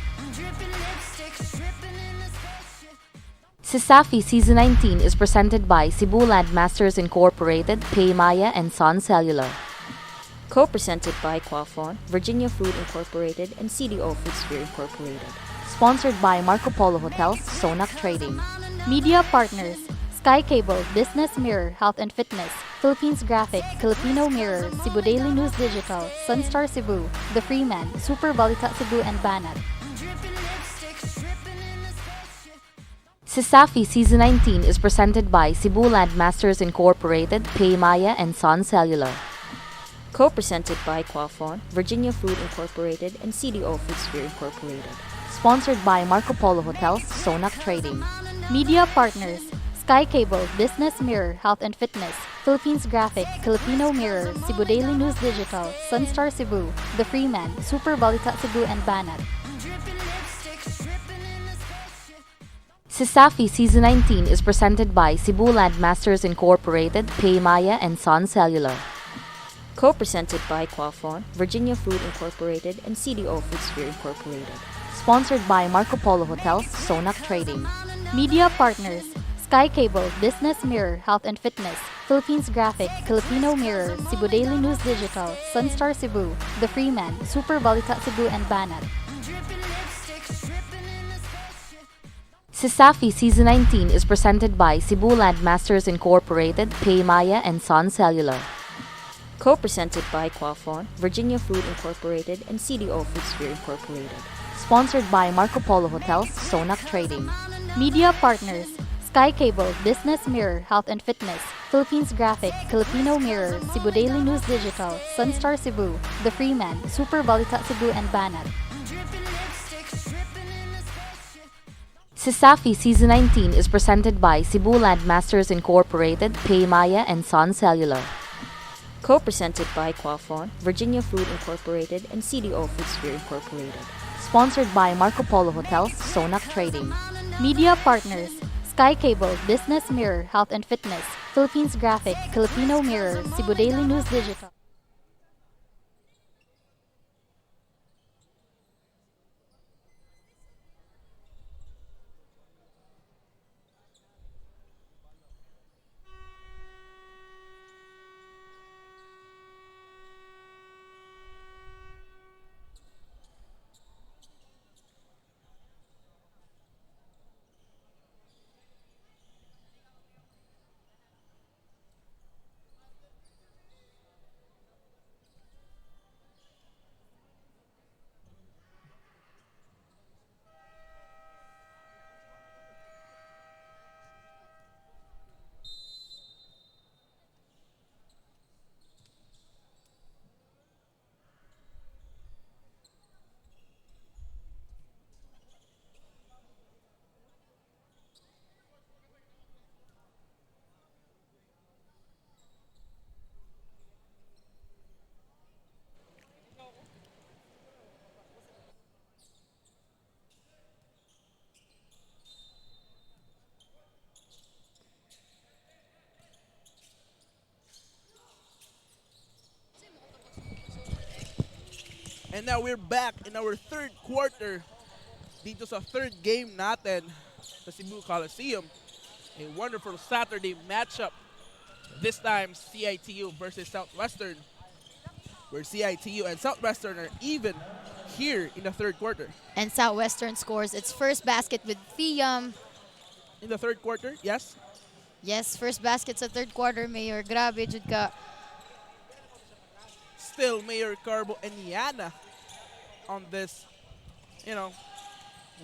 CESAFI Season 19 is presented by Cebu Landmasters Incorporated, Paymaya, and Sun Cellular. Co-presented by Quafon, Virginia Food Incorporated, and CDO Foodsphere Incorporated. Sponsored by Marco Polo Hotels, Sonac Trading. Media partners: Sky Cable, Business Mirror, Health and Fitness, Philippines Graphic, Filipino Mirror, Cebu Daily News Digital, Sunstar Cebu, The Freeman, Super Balita Cebu, and Banat. CESAFI Season 19 is presented by Cebu Landmasters Incorporated, Paymaya, and Sun Cellular. Co-presented by Quafon, Virginia Food Incorporated, and CDO Foodsphere Incorporated. Sponsored by Marco Polo Hotels, Sonac Trading. Media partners: Sky Cable, Business Mirror, Health and Fitness, Philippines Graphic, Filipino Mirror, Cebu Daily News Digital, Sunstar Cebu, The Freeman, Super Balita Cebu, and Banat. CESAFI Season 19 is presented by Cebu Landmasters Incorporated, Paymaya, and Sun Cellular. Co-presented by Quafon, Virginia Food Incorporated, and CDO Foodsphere Incorporated. Sponsored by Marco Polo Hotels, Sonac Trading. Media partners: Sky Cable, Business Mirror, Health and Fitness, Philippines Graphic, Filipino Mirror, Cebu Daily News Digital, Sunstar Cebu, The Freeman, Super Balita Cebu, and Banat. CESAFI Season 19 is presented by Cebu Landmasters Incorporated, Paymaya, and Sun Cellular. Co-presented by Quafon, Virginia Food Incorporated, and CDO Foodsphere Incorporated. Sponsored by Marco Polo Hotels, Sonac Trading. Media partners: Sky Cable, Business Mirror, Health and Fitness, Philippines Graphic, Filipino Mirror, Cebu Daily News Digital, Sunstar Cebu, The Freeman, Super Balita Cebu, and Banat. CESAFI Season 19 is presented by Cebu Landmasters Incorporated, Paymaya, and Sun Cellular. Co-presented by Quafon, Virginia Food Incorporated, and CDO Foodsphere Incorporated. Sponsored by Marco Polo Hotels, Sonac Trading. Media partners: Sky Cable, Business Mirror, Health and Fitness, Philippines Graphic, Filipino Mirror, Cebu Daily News Digital. And now we're back in our third quarter. Dito sa third game natin sa Cebu Coliseum. A wonderful Saturday matchup. This time, CIT-U versus Southwestern. Where CIT-U and Southwestern are even here in the third quarter. And Southwestern scores its first basket with Thiam. In the third quarter, yes? Yes, first basket sa third quarter, Mayor. Grabe, jud ka. Still Mayor Carbo and Yana on this,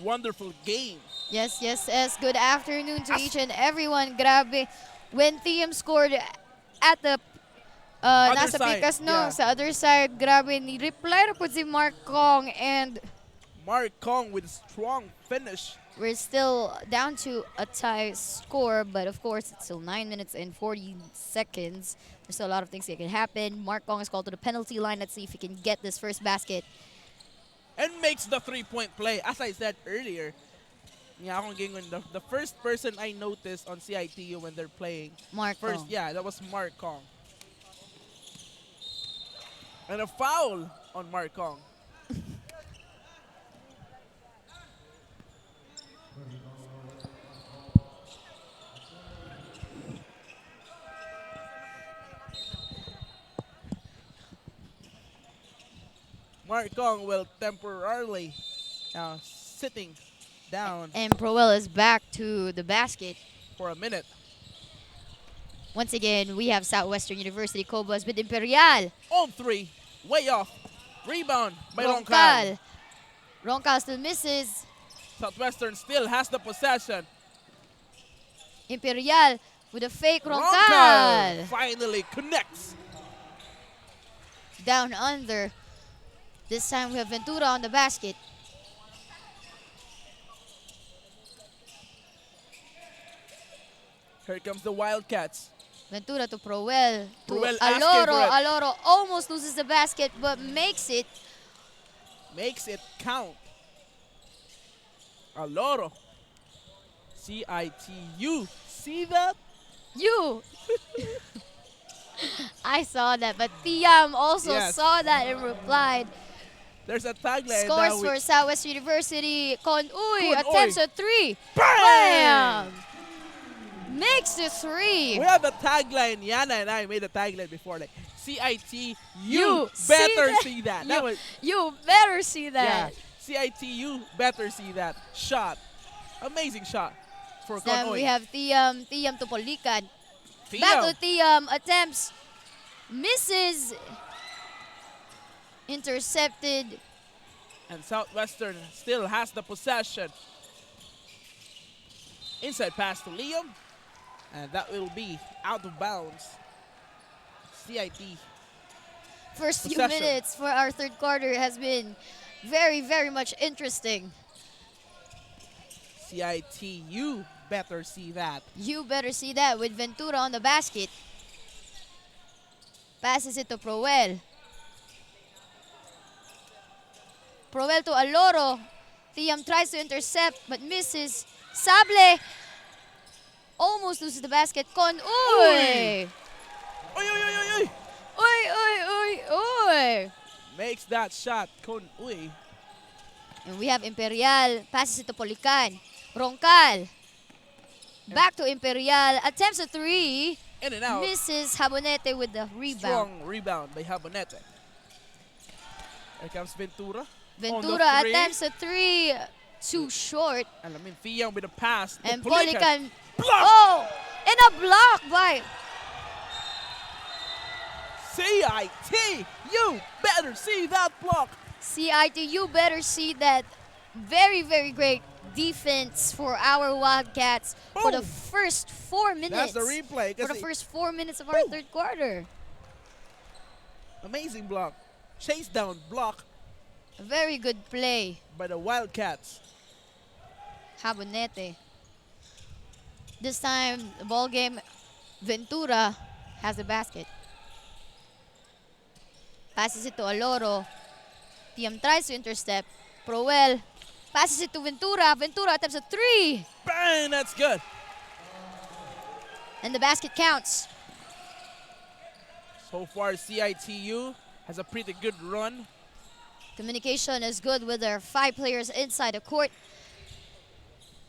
wonderful game. Yes, yes, yes. Good afternoon to each and everyone. Grabe. When Thiam scored at the Other nasa side, pikas, no? yeah. Sa other side, grabe. Ni-reply na po si Mark Kong and Mark Kong with strong finish. we're still down to a tie score, but of course, it's still 9 minutes and 40 seconds. There's still a lot of things that can happen. Mark Kong is called to the penalty line. Let's see if he can get this first basket. And makes the three-point play. As I said earlier, the first person I noticed on CIT-U when they're playing, Mark Kong. yeah, that was Mark Kong. And a foul on Mark Kong. Mark Kong will temporarily sitting down And Proel is back to the basket. for a minute. Once again, we have Southwestern University Cobras with Imperial. On three, way off. Rebound by Roncal. Roncal. Roncal still misses. Southwestern still has the possession. Imperial with a fake Roncal Roncal. finally connects. Down under. This time we have Ventura on the basket. Here comes the Wildcats. Ventura to Proel. To Proel asking Aloro. for it. Aloro almost loses the basket but makes it. Makes it count. Aloro. CIT-U. See that? You. I saw that, but Thiam also Yes. saw that and replied. There's a tagline Scores now for with Southwest University. Con Uy Con attempts Uy. a three. Bam! Makes the three. We have a tagline. Yana and I made a tagline before, like CIT-U. You Better see that? see that. You, That was you better see yeah. that. CIT-U. Better see that shot. Amazing shot for Then Con we Uy. have Thiam to Polican. Theo. Back to Thiam. Attempts. Misses. Intercepted. And Southwestern still has the possession. Inside pass to Liam. And that will be out of bounds. CIT. First few Possession. minutes for our third quarter has been very, very much interesting. CIT-U better see that. You better see that with Ventura on the basket. Passes it to Proel. Proel to Aloro. Thiam tries to intercept but misses. Sable almost loses the basket. Con Uy! Oy, oy, oy, oy, oy. Uy, uy, uy, uy! Makes that shot. Con Uy. And we have Imperial. Passes it to Polican. Roncal. Back to Imperial. Attempts a three. In and out. Misses Habonete with the rebound. Strong rebound by Habonete. Here comes Ventura. Ventura On the three. attempts a three. Too short. And Thiam with a pass. to And Polican. Polican. Block! Oh! And a block by. CIT-U better see that block. CIT-U better see that. Very, very great defense for our Wildcats for the Boom. first 4 minutes. That's the replay. For the first 4 minutes of our third quarter. Amazing block. Chase down block A very good play. by the Wildcats. Habonete. This time, the ball game, Ventura has the basket. Passes it to Aloro. Thiam tries to intercept. Proel passes it to Ventura. Ventura attempts a three. Bang! That's good. And the basket counts. So far, CIT-U has a pretty good run. Communication is good with their 5 players inside the court.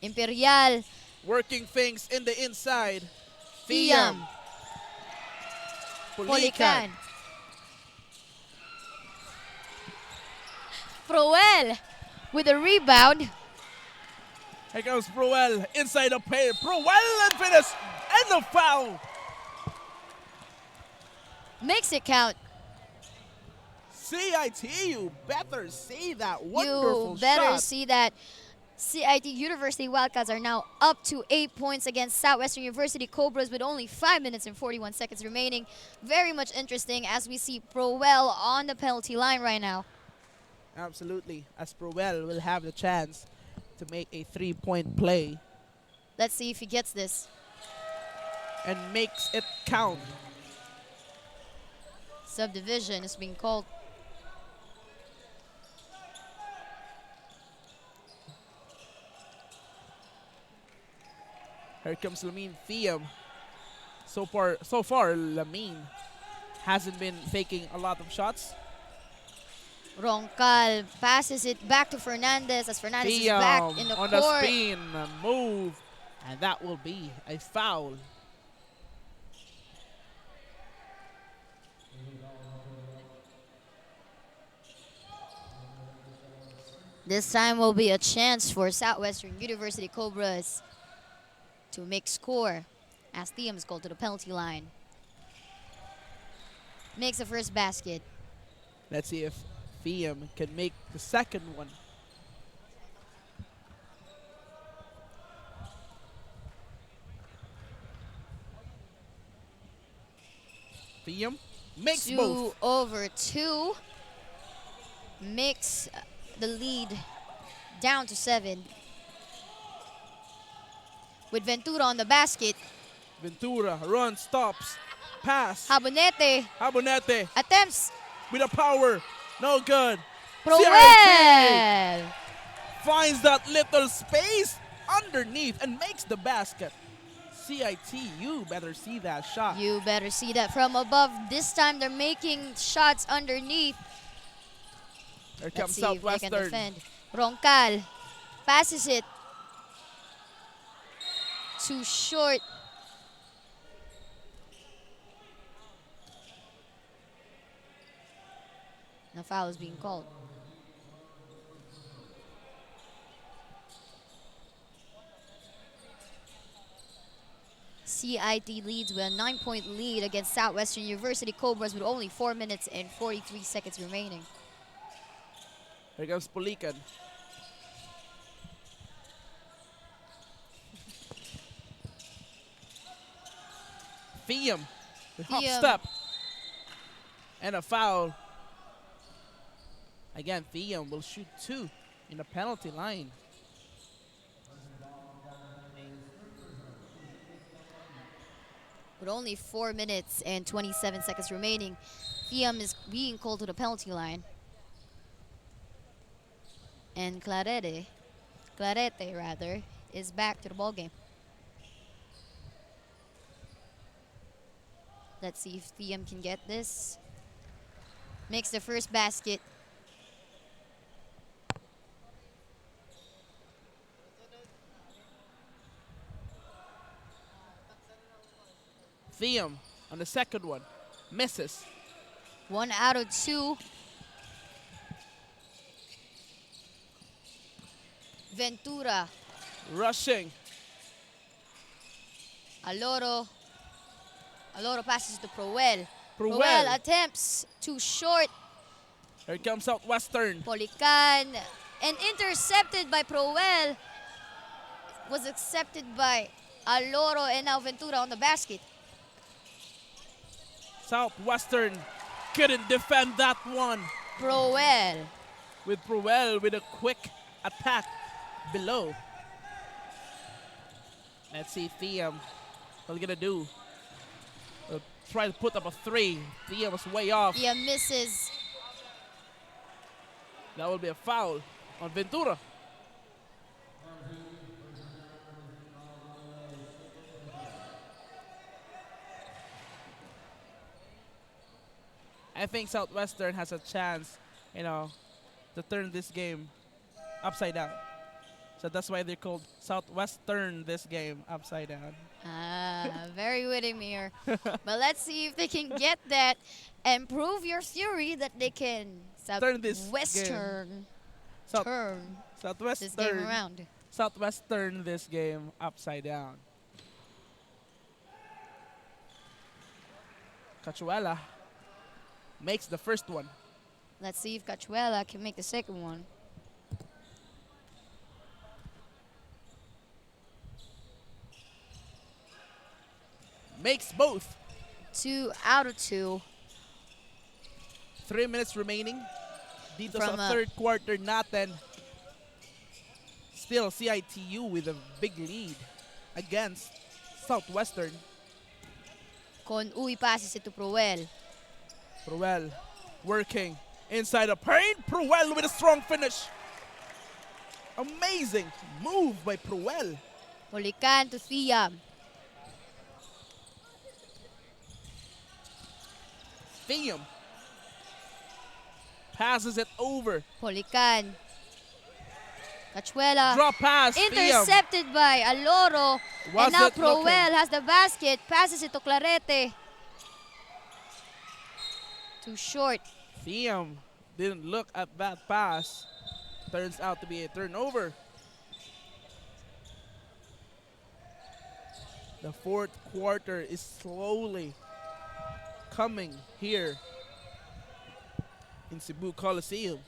Imperial, Working things in the inside. Thiam, Polican. Polican. Proel with a rebound. Here comes Proel inside the paint. Proel and finish. And the foul. Makes it count. CIT-U better see that wonderful You better shot. see that. CIT University Wildcats are now up to 8 points against Southwestern University Cobras with only 5 minutes and 41 seconds remaining. Very much interesting as we see Proel on the penalty line right now. Absolutely, as Proel will have the chance to make a 3-point play Let's see if he gets this. and makes it count. Subdivision is being called. Here comes Lamine Thiam. So far, Lamine hasn't been taking a lot of shots. Roncal passes it back to Fernandez as Fernandez is back in the on court. the spin move, and that will be a foul. This time will be a chance for Southwestern University Cobras to make score as Thiam is called to the penalty line. Makes the first basket. Let's see if Thiam can make the second one. Thiam makes 2 both. over 2. Makes the lead down to 7. With Ventura on the basket. Ventura runs, stops, pass. Habonete Abonete attempts. with a power. No good. CIT Proel! finds that little space underneath and makes the basket. CIT-U better see that shot. You better see that from above. This time they're making shots underneath. Here Let's comes see if they can Southwestern. defend. Roncal passes it. Too short. The foul is being called. CIT leads with a 9-point lead against Southwestern University Cobras with only 4 minutes and 43 seconds remaining. Here comes Polican. Thiam with hop Thiam. step. And a foul. Again, Thiam will shoot 2 in the penalty line. With only 4 minutes and 27 seconds remaining, Thiam is being called to the penalty line. And Clarete rather, is back to the ballgame. Let's see if Thiam can get this. Makes the first basket. Thiam on the second one. Misses. 1 out of 2. Ventura, Rushing. Aloro passes to Proel. Proel. Attempts too short. Here comes Southwestern. Polican and intercepted by Proel. Was accepted by Aloro and now Ventura on the basket. Southwestern couldn't defend that one. Proel. With Proel with a quick attack below. Let's see Thiam what he's gonna do. Try to put up a 3. Thiam was way off. Yeah, misses. That will be a foul on Ventura. I think Southwestern has a chance, to turn this game upside down. So that's why they're called Southwestern this game upside down. Very witty, Mayor. But let's see if they can get that and prove your theory that they can Turn this Southwestern South- turn Southwestern. this game around. Southwestern this game upside down. Cachuela makes the first one. Let's see if Cachuela can make the second one. Makes both. 2 out of 2. 3 minutes remaining. Dito From, sa third quarter natin. Still CIT-U with a big lead against Southwestern. Con uy passes it to Proel. Pruel working inside the paint. Pruel with a strong finish. Amazing move by Pruel. Polican to Thiam. Thiam passes it over. Polican. Cachuela. Drop pass. Thiam. Intercepted by Aloro. Was And now it looking? Proel has the basket. Passes it to Clarete. Too short. Thiam didn't look at that pass. Turns out to be a turnover. The fourth quarter is slowly coming here in Cebu Coliseum.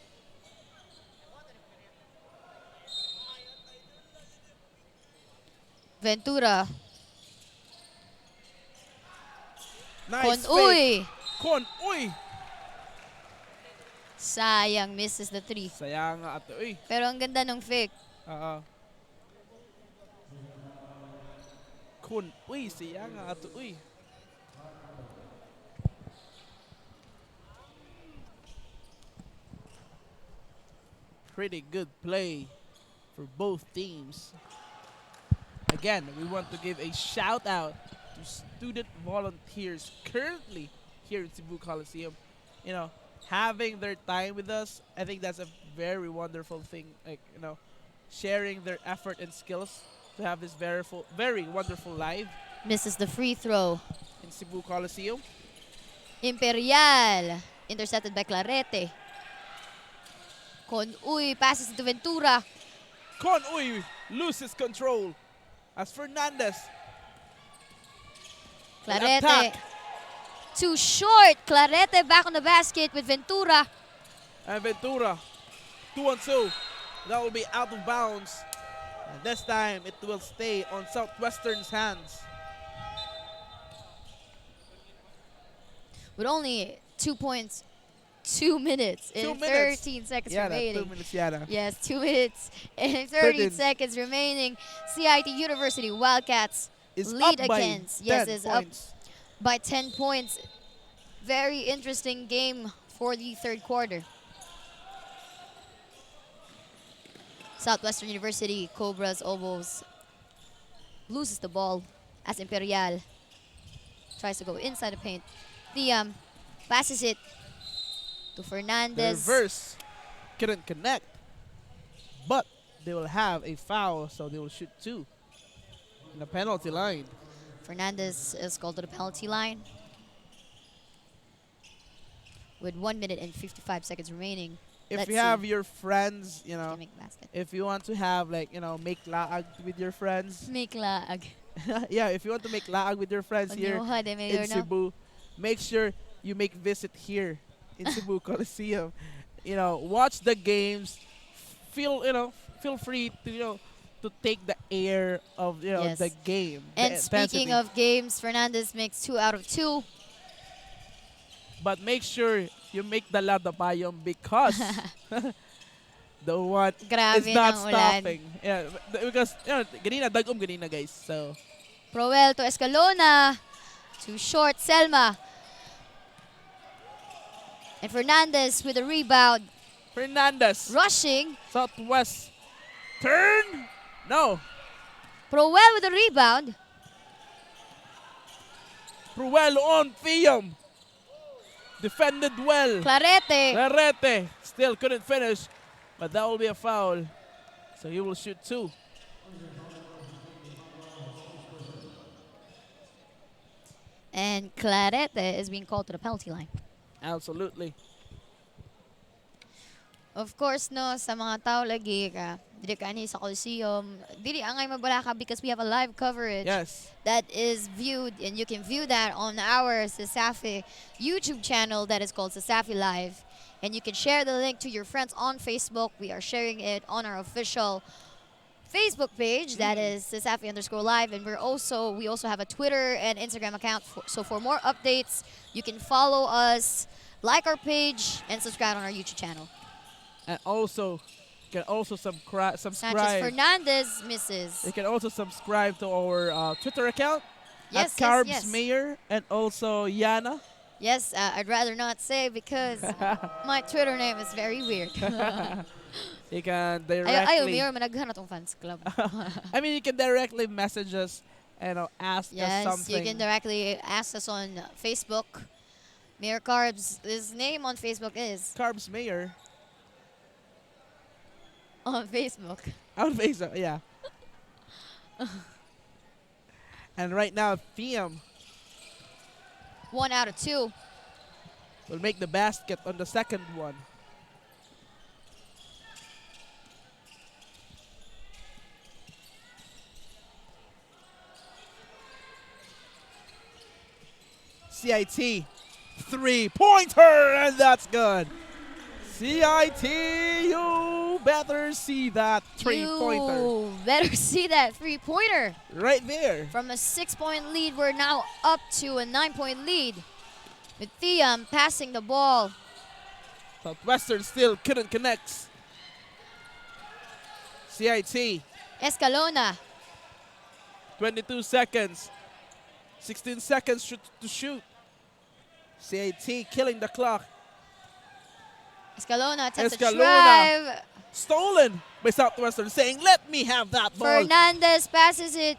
Ventura. Nice Con fake. uy. Con uy. Sayang, misses the 3. Sayang nga ato uy. Pero ang ganda ng fake. Con uy, sayang nga ato uy. Pretty good play for both teams. Again, we want to give a shout out to student volunteers currently here in Cebu Coliseum. You know, having their time with us, I think that's a very wonderful thing. Like, you know, sharing their effort and skills to have this very wonderful live Misses the free throw. in Cebu Coliseum. Imperial. Intercepted by Clarete. Con uy passes it to Ventura. Con Uy loses control as Fernandez. Clarete. Attack. Too short. Clarete back on the basket with Ventura. And Ventura, 2-on-2. That will be out of bounds. And this time, it will stay on Southwestern's hands. With only 2 points, 2 minutes, 2 and minutes. 13 seconds Yana, remaining. 2 minutes, Yana. Yes, 2 minutes and 30 13. seconds remaining. CIT University Wildcats Is lead up by against. 10 Yes, is up points. by 10 points. Very interesting game for the third quarter. Southwestern University, Cobras almost loses the ball as Imperial tries to go inside the paint. The passes it to The Fernandez. reverse couldn't connect. But they will have a foul, so they will shoot 2 in the penalty line. Fernandez is called to the penalty line with 1 minute and 55 seconds remaining. If Let's you see. have your friends, you Can know, make the basket. if you want to have like, you know, make laag with your friends. Make lag. Yeah, if you want to make laag with your friends here in Cebu, make sure you make visit here in Cebu Coliseum. You know, watch the games. Feel free to, you know, to take the air of, you know, Yes. the game. the And speaking intensity. of games, Fernandez makes 2 out of 2. But make sure you make the Ladapayong because the one Grabe is not ng ulan. stopping. Yeah, because you know, ganina dagom ganina guys. So Proel to Escalona. Too short, Selma. And Fernandez with a rebound. Fernandez, Rushing. Southwest, turn. No, Proel with a rebound. Pruel on Thiam. defended well. Clarete. Clarete still couldn't finish, but that will be a foul. So he will shoot 2. And Clarete is being called to the penalty line. Absolutely. Of course, no, sa mga tao lagi ka, dili ka ani sa Coliseum, dili angay mabalaka because we have a live coverage Yes. that is viewed, and you can view that on our CESAFI YouTube channel that is called CESAFI Live. And you can share the link to your friends on Facebook. We are sharing it on our official Facebook page that is CESAFI_live, and we also have a Twitter and Instagram account. So for more updates, you can follow us, like our page, and subscribe on our YouTube channel. And also, you can also subscribe. Sanchez Fernandez misses. You can also subscribe to our Twitter account Yes, at Carbs yes, yes. Mayor and also Yana. Yes, I'd rather not say because my Twitter name is very weird. You can Ayaw directly. mayor managhan atong fans club. I mean, you can directly message us and ask us Yes, something. you can directly ask us on Facebook. Mayor Carbs, his name on Facebook is Carbs Mayor on Facebook. on Facebook, yeah. And right now, Thiam 1 out of 2. will make the basket on the second one. CIT 3-pointer, and that's good. CIT-U better see that 3-pointer You better see that 3-pointer. right there. From a 6-point lead, we're now up to a 9-point lead. With Thiam passing the ball. Southwestern still couldn't connect. CIT Escalona. 22 seconds. 16 seconds to shoot. CIT killing the clock. Escalona attempts a Escalona. drive. Stolen by Southwestern, saying, let me have that ball. Fernandez passes it.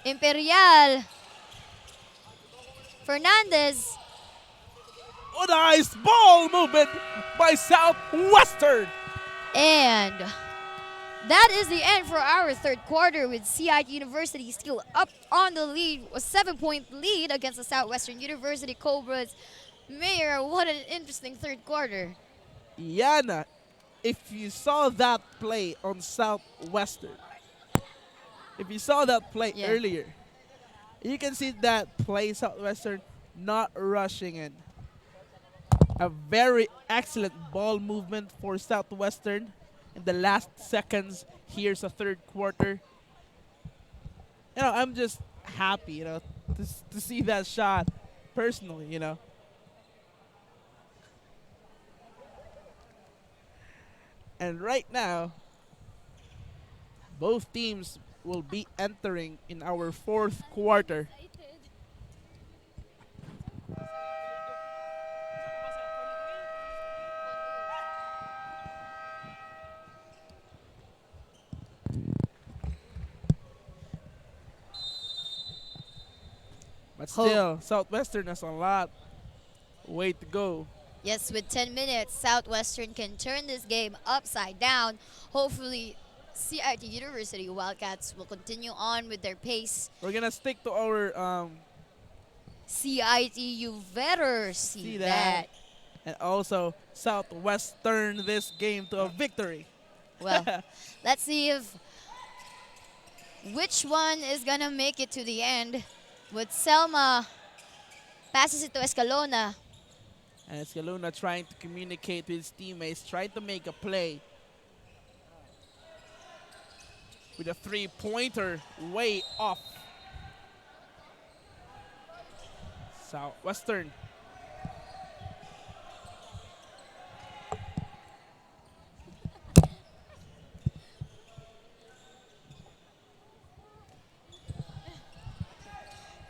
Imperial. Fernandez. Oh, nice ball movement by Southwestern. And that is the end for our third quarter with CIT University still up on the lead. A 7-point lead against the Southwestern University Cobras. Mayor, what an interesting third quarter. Yana, if you saw that play on Southwestern, if you saw that play Yeah. earlier, you can see that play Southwestern not rushing in. A very excellent ball movement for Southwestern in the last seconds. Here's a third quarter. I'm just happy, to see that shot personally, And right now, both teams will be entering in our fourth quarter. But still, Southwestern has a lot way to go. Yes, with 10 minutes, Southwestern can turn this game upside down. Hopefully, CIT University Wildcats will continue on with their pace. We're gonna stick to our CIT, you better see that. and also Southwestern this game to a victory. Well, let's see which one is gonna make it to the end. With Selma passes it to Escalona. And Escalona trying to communicate with his teammates, trying to make a play. With a 3-pointer way off. Southwestern.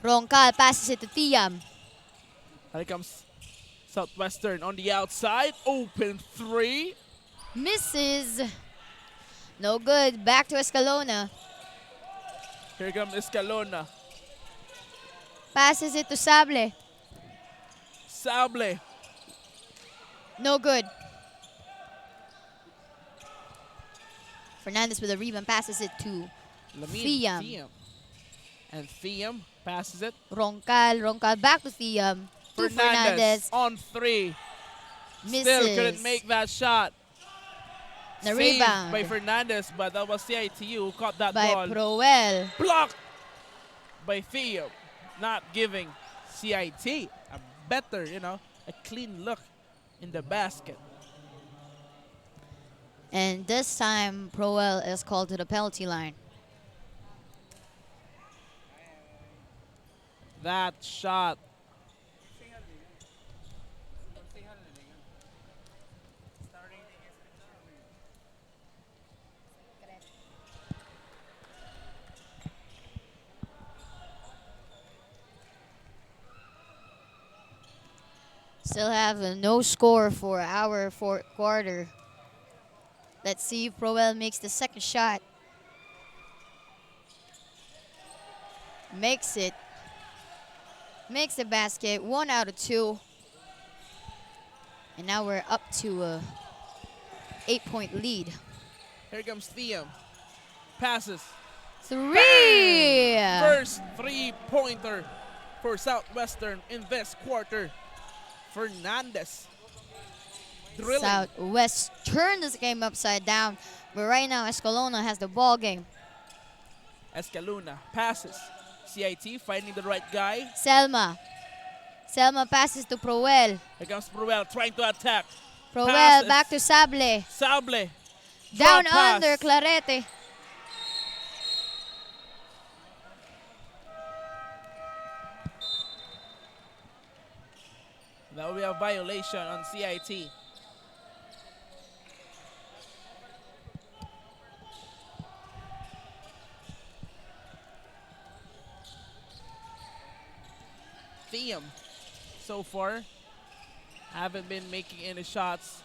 Roncal passes it to Thiam. Here comes Southwestern on the outside. Open 3. Misses. No good. Back to Escalona. Here comes Escalona. Passes it to Sable. Sable No good. Fernandez with a rebound, passes it to Lamin Thiam. Thiam. And Thiam passes it. Roncal back to Thiam. To Fernandez. On three. Misses. Still couldn't make that shot. The Saved rebound by Fernandez, but that was CIT-U who caught that by ball. Proel. Blocked by Thiam. Not giving CIT a better, a clean look in the basket. And this time, Proel is called to the penalty line. That shot. Still have a no score for our fourth quarter. Let's see if Proel makes the second shot. Makes it. Makes the basket. 1 out of 2. And now we're up to a 8-point lead. Here comes Thiam. Passes. 3! First three-pointer for Southwestern in this quarter. Fernandez. Drilling. Southwest turned this game upside down. But right now, Escalona has the ball game. Escalona passes. CIT finding the right guy. Selma passes to Proel. Here comes Proel trying to attack. Proel Passes. back to Sable. Sable. Down Drop pass. under, Clarete. That will be a violation on CIT. Thiam, so far, haven't been making any shots.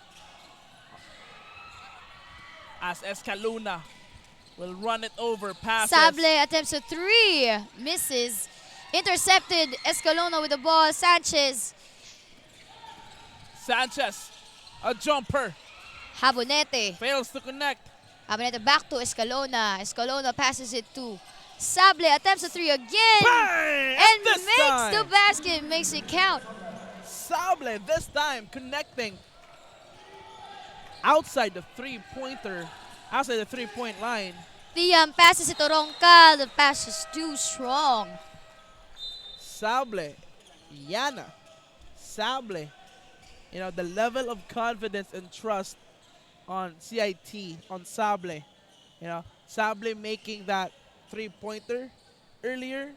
As Escalona will run it over, passes. Sable attempts a 3. Misses. Intercepted. Escalona with the ball. Sanchez. A jumper, Habonete. fails to connect. Habonete back to Escalona. Escalona passes it to Sable. Attempts a 3 again. Bang! And this makes time, the basket. Makes it count. Sable this time connecting outside the three-point line. Thiam passes it to Roncal. The pass is too strong. Sable, Yana, Sable. The level of confidence and trust on CIT, on Sable. Sable making that three-pointer earlier.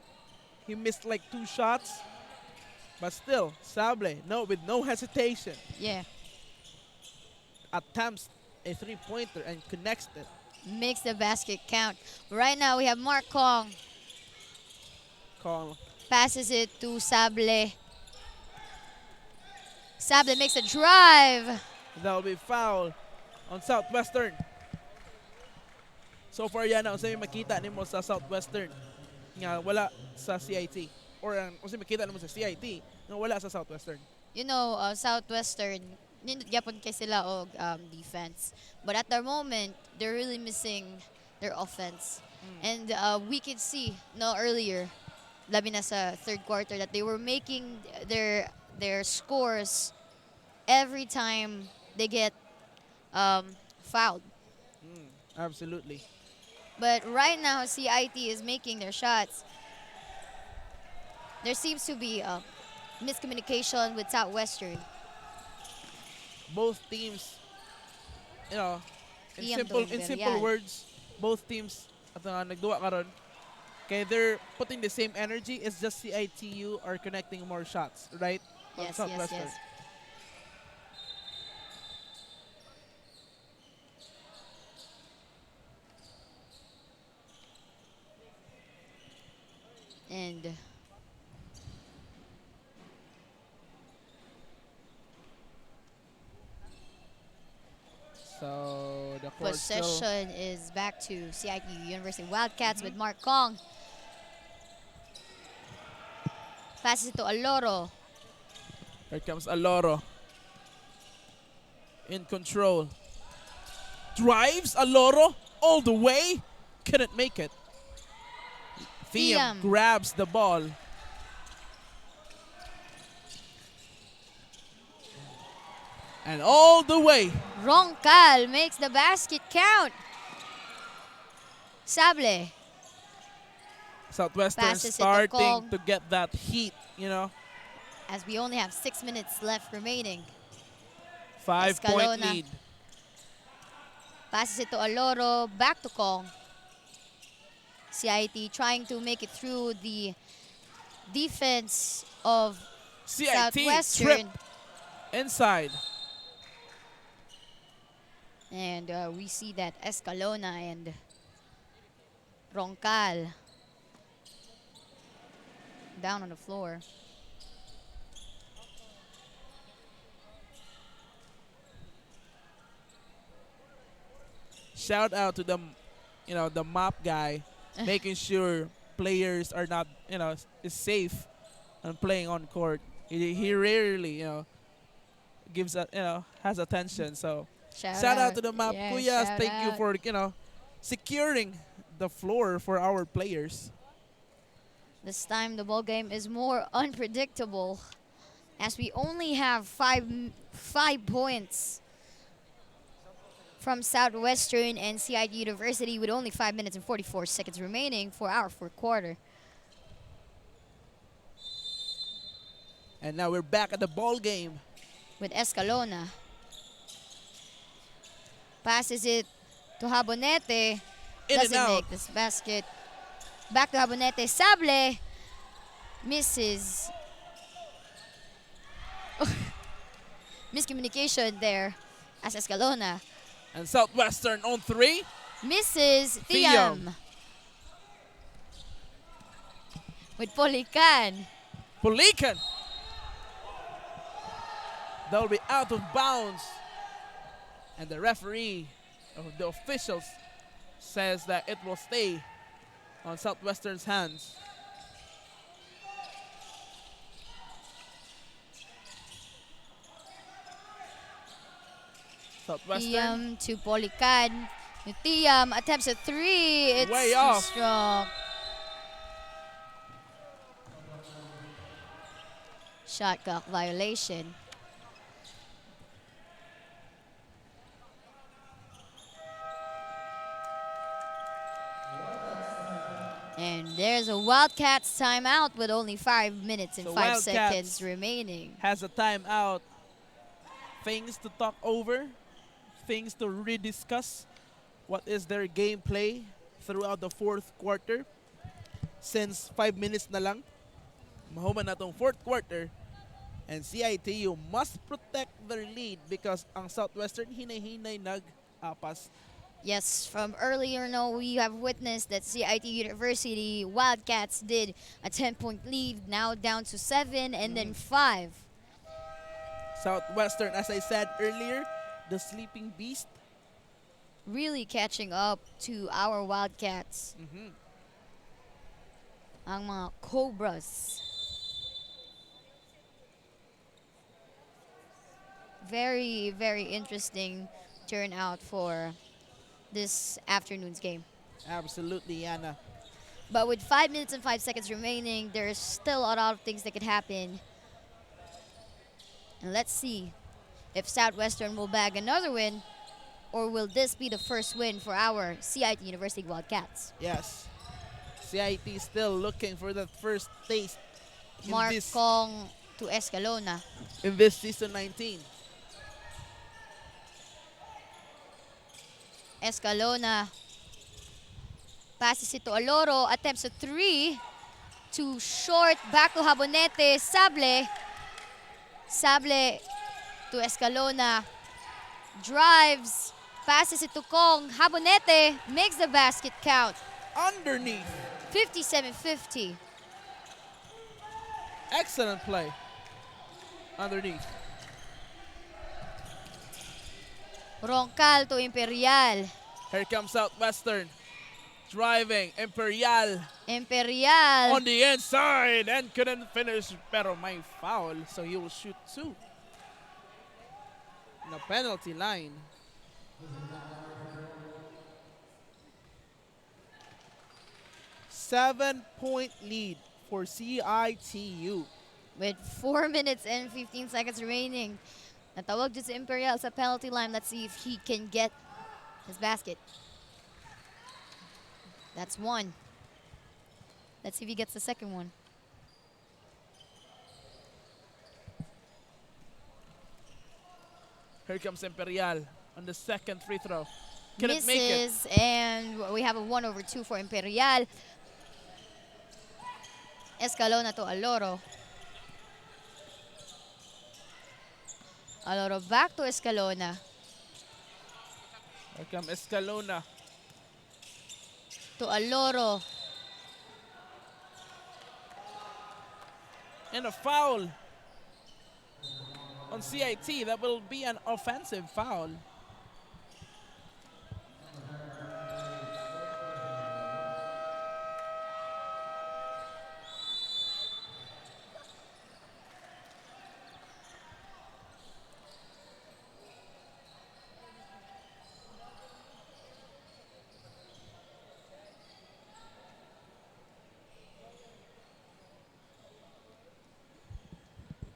He missed like 2 shots. But still, Sable, with no hesitation, Yeah. attempts a three-pointer and connects it. Makes the basket count. Right now we have Mark Kong. Call. Passes it to Sable. Sable makes a drive. That will be foul on Southwestern. So far yan ang usay makita nimo sa Southwestern nga wala sa CIT or ang usay makita nimo sa CIT nga wala sa Southwestern. Southwestern, yapon kay sila og defense. But at the moment, they're really missing their offense. And we could see earlier, labi na sa third quarter, that they were making their scores every time they get fouled. Absolutely. But right now, CIT is making their shots. There seems to be miscommunication with Southwestern. Both teams, in Iyang simple yan. words, both teams at nagduwa karon kay they're putting the same energy. It's just CIT-U are connecting more shots, right? On Yes. Southwestern. And So the court still possession is back to CIT-U University Wildcats with Mark Kong. Passes it to Aloro. Here comes Aloro. in control. Drives Aloro all the way. Couldn't make it. Thiam grabs the ball. And all the way. Roncal makes the basket count. Sable. Southwestern Passes it to starting Kong. to get that heat, you know. As we only have 6 minutes left remaining. 5-point Escalona. lead. Passes it to Aloro. Back to Kong. CIT trying to make it through the defense of CIT Southwestern. trip inside. And we see that Escalona and Roncal down on the floor. Shout out to the, the map guy, making sure players are not, is safe and playing on court. He rarely, gives, has attention. So shout out to the map. Yeah, Kuyas, shout thank you out. for, securing the floor for our players. This time the ball game is more unpredictable as we only have five points from Southwestern and CIT University with only 5 minutes and 44 seconds remaining for our fourth quarter. And now we're back at the ball game. With Escalona. Passes it to Habonete. In Doesn't and out. make this basket. Back to Habonete. Sable misses. Miscommunication there as Escalona. And Southwestern on 3. Misses Thiam. Thiam. With Polican. Pulican. They'll be out of bounds. And the referee, the officials, says that it will stay on Southwestern's hands. Southwestern. Thiam to Polican. Thiam attempts a 3. It's Way too off. strong. Shot clock violation. And there's a Wildcats timeout with only 5 minutes and So 5 Wildcats seconds remaining. Has a timeout. Things to talk over. Things to rediscuss. What is their gameplay throughout the fourth quarter? Since 5 minutes na lang, mahuman na tong fourth quarter. And CIT-U must protect their lead because ang Southwestern hinay-hinay nag-apas. Yes, from earlier, we have witnessed that CIT University Wildcats did a 10-point lead, now down to 7 and then 5. Southwestern, as I said earlier, the sleeping beast. Really catching up to our Wildcats. Ang mga Cobras. Very, very interesting turnout for this afternoon's game. Absolutely, Yana. But with 5 minutes and 5 seconds remaining, there's still a lot of things that could happen. And let's see if Southwestern will bag another win, or will this be the first win for our CIT University Wildcats? Yes. CIT still looking for that first taste Mark Kong to Escalona. in this season 19. Escalona passes it to Aloro, attempts a 3. Too short, back to Habonete. Sable to Escalona. Drives, passes it to Kong. Habonete makes the basket count. Underneath. 57-50. Excellent play. Underneath. Roncal to Imperial. Here comes Southwestern. Driving. Imperial Imperial. on the inside and couldn't finish. Pero may foul, so he will shoot 2. the penalty line. Seven-point lead for CITU. With 4 minutes and 15 seconds remaining. Natawag dyan si Imperial sa penalty line. Let's see if he can get his basket. That's one. Let's see if he gets the second one. Here comes Imperial on the second free throw. Couldn't make it. Misses, and we have a 1/2 for Imperial. Escalona to Aloro. Aloro back to Escalona. Here comes Escalona. To Aloro. And a foul on CIT. That will be an offensive foul.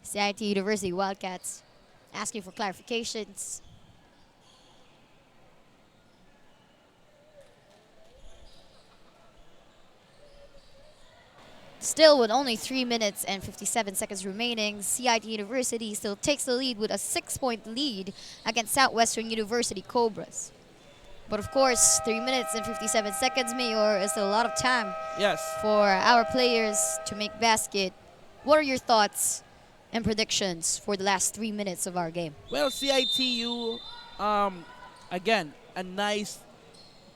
CIT University Wildcats asking for clarifications. Still with only 3 minutes and 57 seconds remaining, CIT University still takes the lead with a 6-point lead against Southwestern University Cobras. But of course, 3 minutes and 57 seconds, Mayor, is still a lot of time Yes. for our players to make basket. What are your thoughts and predictions for the last 3 minutes of our game? Well, CITU, again, a nice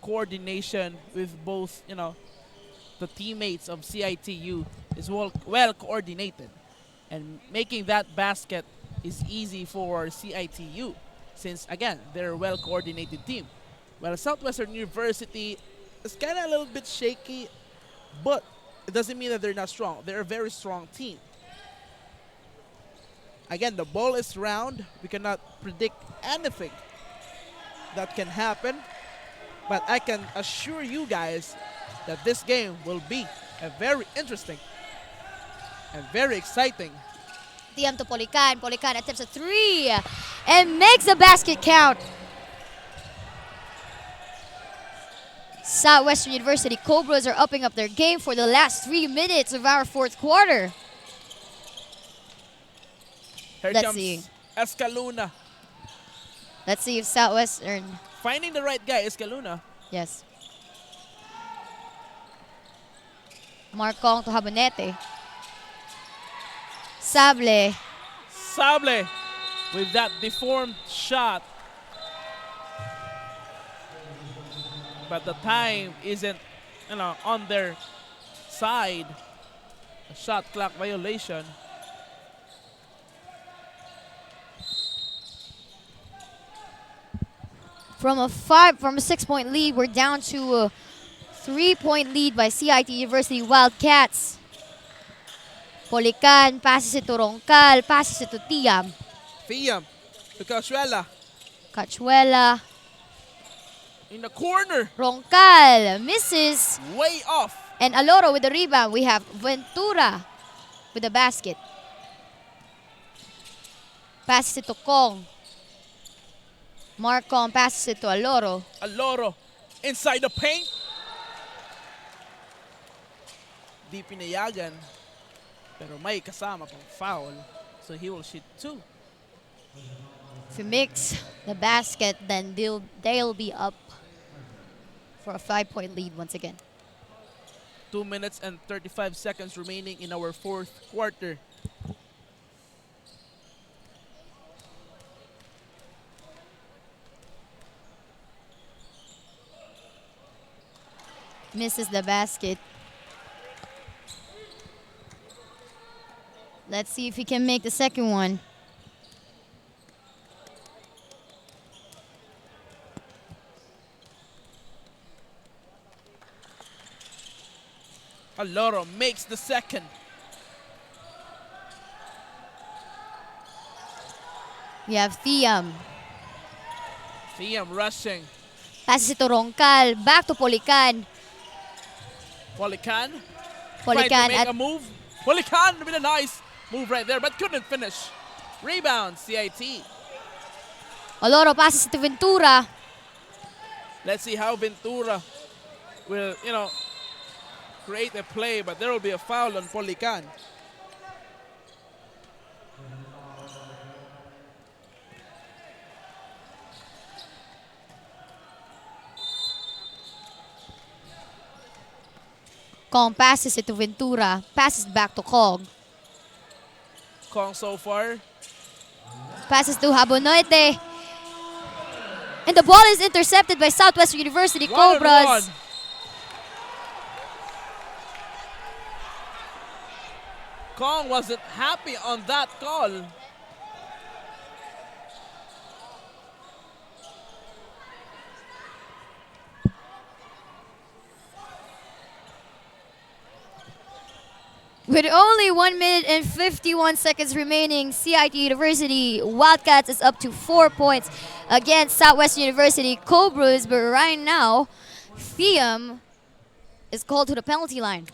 coordination with both, the teammates of CITU is well coordinated. And making that basket is easy for CITU since, again, they're a well-coordinated team. Well, Southwestern University is kind of a little bit shaky, but it doesn't mean that they're not strong. They're a very strong team. Again, the ball is round. We cannot predict anything that can happen. But I can assure you guys that this game will be a very interesting and very exciting. DM to Polican. Polican attempts a 3 and makes the basket count. Southwestern University Cobras are upping up their game for the last 3 minutes of our fourth quarter. Here Let's comes see. Escalona. Let's see if Southwestern, Finding the right guy, Escalona. yes. Marcong to Habonete. Sable. Sable with that deformed shot. But the time isn't, on their side. A shot clock violation. From a 6-point lead, we're down to a 3-point lead by CIT University Wildcats. Polican passes it to Roncal, passes it to Tiam. Fiam to Cachuela Cachuela. in the corner. Roncal misses. Way off. And Aloro with the rebound. We have Ventura with the basket. Passes it to Kong. Marcon passes it to Aloro. Aloro inside the paint. Di pinayagan. Pero may kasama pang foul. So he will shoot 2. If he makes the basket, then they'll be up for a 5-point lead once again. 2 minutes and 35 seconds remaining in our fourth quarter. Misses the basket. Let's see if he can make the second one. Aloro makes the second. We have Thiam. Thiam rushing. Passes it to Roncal. Back to Polican. Polican. Tried to Polican make at a move. Polican with a nice move right there, but couldn't finish. Rebound, CIT. Oloro passes it to Ventura. Let's see how Ventura will, create a play, but there will be a foul on Polican. Kong passes it to Ventura. Passes back to Kong. Kong so far. Passes to Habonoite. And the ball is intercepted by Southwestern University Cobras. 1-on-1. Kong wasn't happy on that call. With only 1 minute and 51 seconds remaining, CIT University Wildcats is up to 4 points against Southwestern University Cobras. But right now, Thiam is called to the penalty line.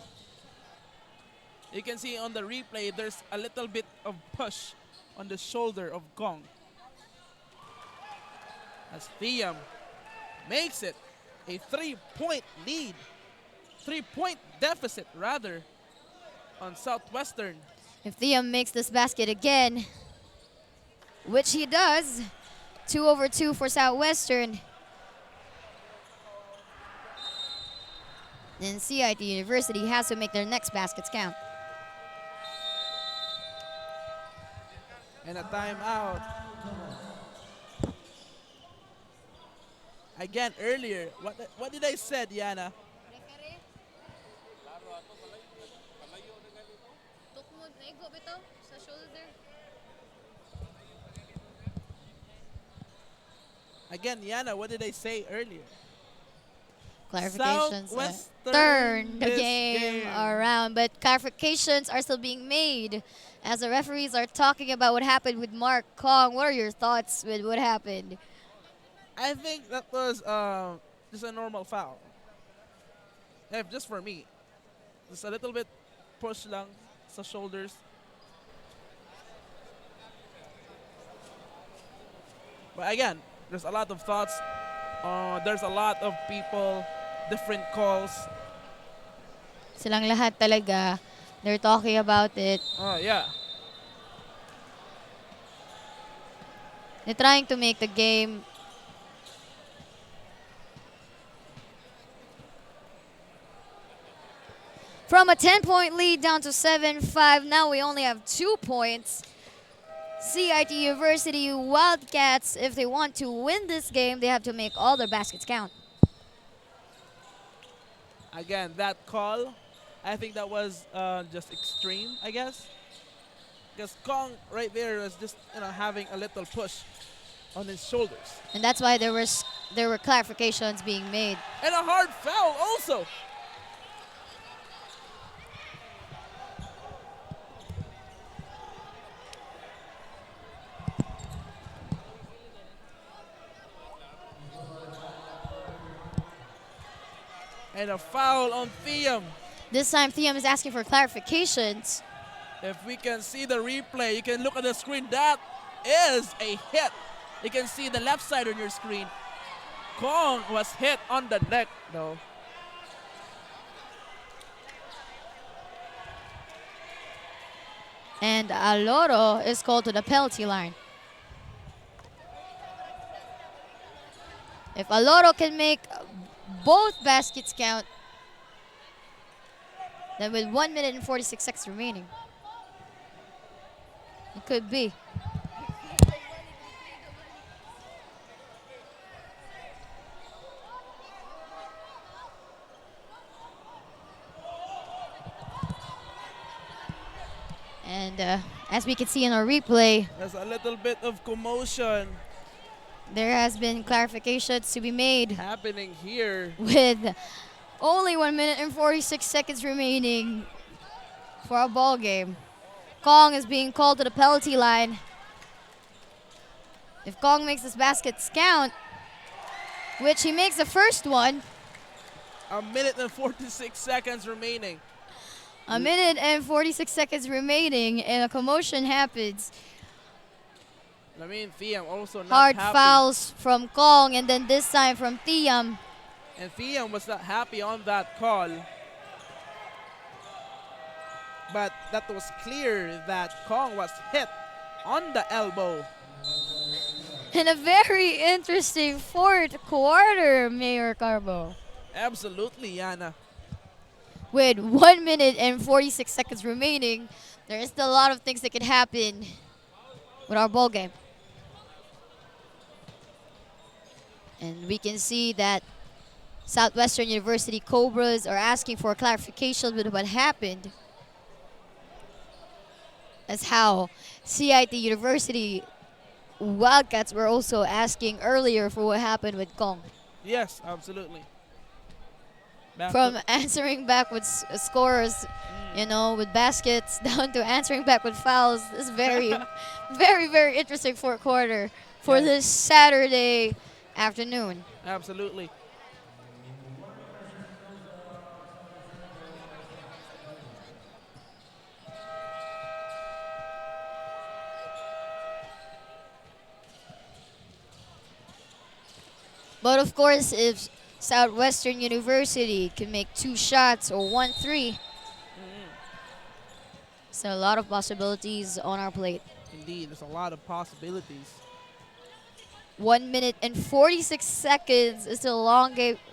You can see on the replay, there's a little bit of push on the shoulder of Kong. As Thiam makes it a 3-point lead. 3-point deficit, rather, on Southwestern. If Thiam makes this basket again, which he does, 2 over 2 for Southwestern, then CIT University has to make their next baskets count. And a timeout. Again, earlier, what did I say, Diana? Again, Yana, what did I say earlier? Clarifications Southwestern turn the this game around, but clarifications are still being made as the referees are talking about what happened with Mark Kong. What are your thoughts with what happened? I think that was just a normal foul. Just for me. Just a little bit push lang sa shoulders. But again, there's a lot of thoughts. There's a lot of people, different calls. Silang lahat talaga, they're talking about it. Yeah. They're trying to make the game from a 10-point lead down to 7-5. Now we only have 2 points. CIT University Wildcats, if they want to win this game, they have to make all their baskets count. Again, that call, I think that was just extreme, I guess. Because Kong right there was just having a little push on his shoulders. And that's why there were clarifications being made. And a hard foul also. And a foul on Thiam. This time Thiam is asking for clarifications. If we can see the replay, you can look at the screen. That is a hit. You can see the left side on your screen. Kong was hit on the neck, though. And Aloro is called to the penalty line. If Aloro can make both baskets count, then with 1 minute and 46 seconds remaining, it could be. And as we can see in our replay, There's a little bit of commotion there has been clarifications to be made happening here. with only 1 minute and 46 seconds remaining for a ball game. Kong is being called to the penalty line. If Kong makes his baskets count, which he makes the first one. A minute and 46 seconds remaining. A minute and 46 seconds remaining, and a commotion happens. I mean, Thiam also not Hard happy. fouls from Kong, and then this time from Thiam. And Thiam was not happy on that call. But that was clear that Kong was hit on the elbow. In a very interesting fourth quarter, Mayor Carbo. Absolutely, Yana. With 1 minute and 46 seconds remaining, there is still a lot of things that could happen with our ball game. And we can see that Southwestern University Cobras are asking for clarification with what happened. As how CIT University Wildcats were also asking earlier for what happened with Kong. Yes, absolutely. Back From to- answering back with scores, you know, with baskets, down to answering back with fouls. This is very, very, very interesting fourth quarter for Yeah. this Saturday afternoon. Absolutely. But of course, if Southwestern University can make 2 shots or 1-3, so a lot of possibilities on our plate. Indeed, there's a lot of possibilities. 1 minute and 46 seconds is still a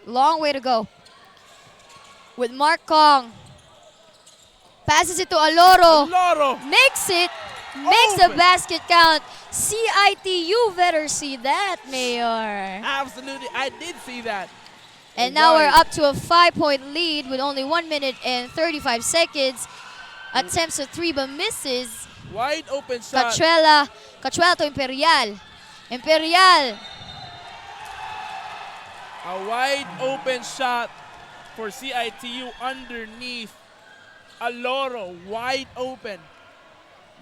long way to go. With Mark Kong, passes it to Aloro, Loro! makes it, makes the Open. basket count. CIT-U better see that, Mayor. Absolutely, I did see that. And now we're Wide. up to a 5-point lead with only 1 minute and 35 seconds. Attempts a 3 but misses. Wide open shot. Cachuela to Imperial. Imperial. A wide open shot for CITU underneath. Aloro, wide open.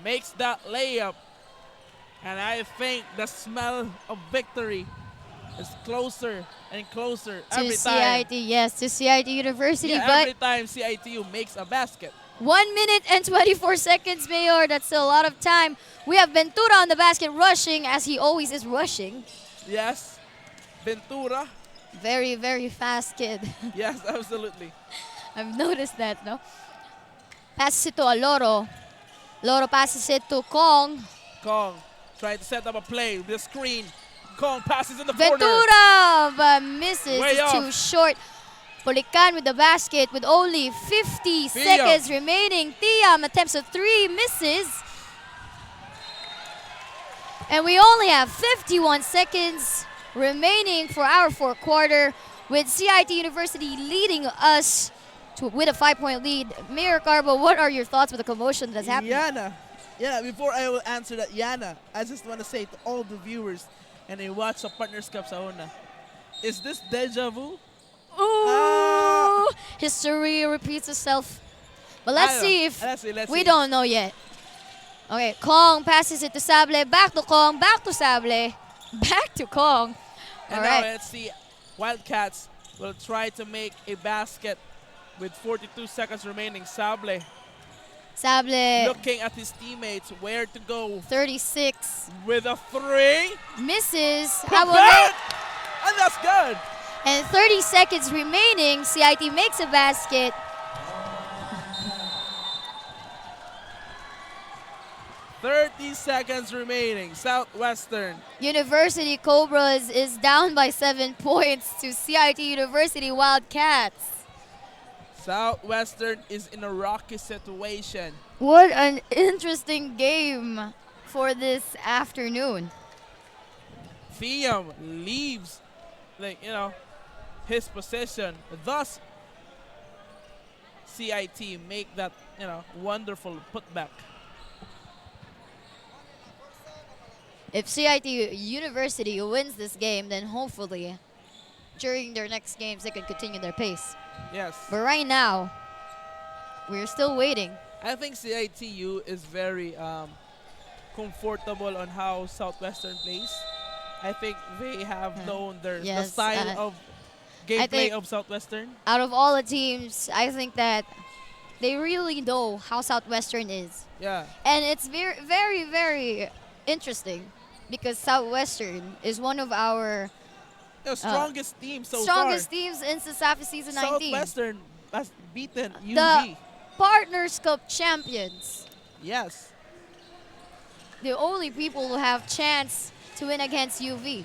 Makes that layup. And I think the smell of victory is closer and closer To every time. CIT, yes, to CIT University. Yeah, But every time CITU makes a basket. 1 minute and 24 seconds, Mayor. That's still a lot of time. We have Ventura on the basket rushing, as he always is rushing. Yes. Ventura. Very, very fast kid. Yes, absolutely. I've noticed that, no? Passes it to Aloro. Loro passes it to Kong. Kong trying to set up a play with the screen. Kong passes in the corner. Ventura, but misses. Way It's too off. short. Polican with the basket with only 50 seconds remaining. Thiam attempts a 3, misses. And we only have 51 seconds remaining for our fourth quarter, with CIT University leading us with a 5-point lead. Mayor Carbo, what are your thoughts with the commotion that's happening? Yana, before I will answer that, Yana, I just want to say to all the viewers and they watch the Partners Cup sa una, is this deja vu? Ooh, history repeats itself. But let's see if Let's we see. don't know yet. Okay, Kong passes it to Sable, back to Kong, back to Sable, back to Kong. And All now right, let's see. Wildcats will try to make a basket with 42 seconds remaining. Sable Sable, looking at his teammates where to go 36, with a 3. misses. Put Habole, that! And that's good. and 30 seconds remaining. CIT makes a basket. 30 seconds remaining. Southwestern. University Cobras is down by 7 points to CIT University Wildcats. Southwestern is in a rocky situation. What an interesting game for this afternoon. Thiam leaves, his position. Thus, CIT make that, wonderful putback. If CIT University wins this game, then hopefully during their next games they can continue their pace. Yes. But right now, we're still waiting. I think CITU is very comfortable on how Southwestern plays. I think they have known the Yes, style of I gameplay think of Southwestern. out of all the teams, I think that they really know how Southwestern is. Yeah. And it's very, very, very interesting because Southwestern is one of our The strongest team so strongest far. teams in CESAFI Season 19. Southwestern has beaten UV. The Partners Cup champions. Yes. The only people who have chance to win against UV.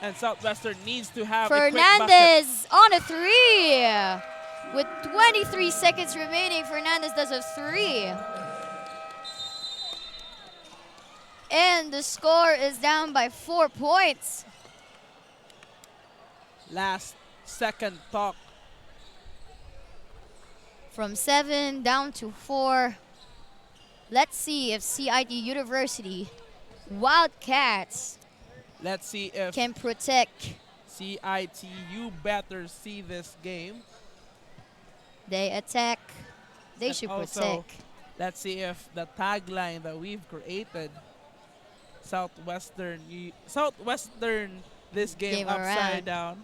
And Southwestern needs to have a quick basket. Fernandez on a three. With 23 seconds remaining, Fernandez does a three. And the score is down by 4 points. Last second talk. From 7 down to 4. Let's see if CIT University Wildcats Let's see if can protect. CIT-U better see this game. They attack. They And should also, protect. let's see if the tagline that we've created, Southwestern this game Game upside around. down,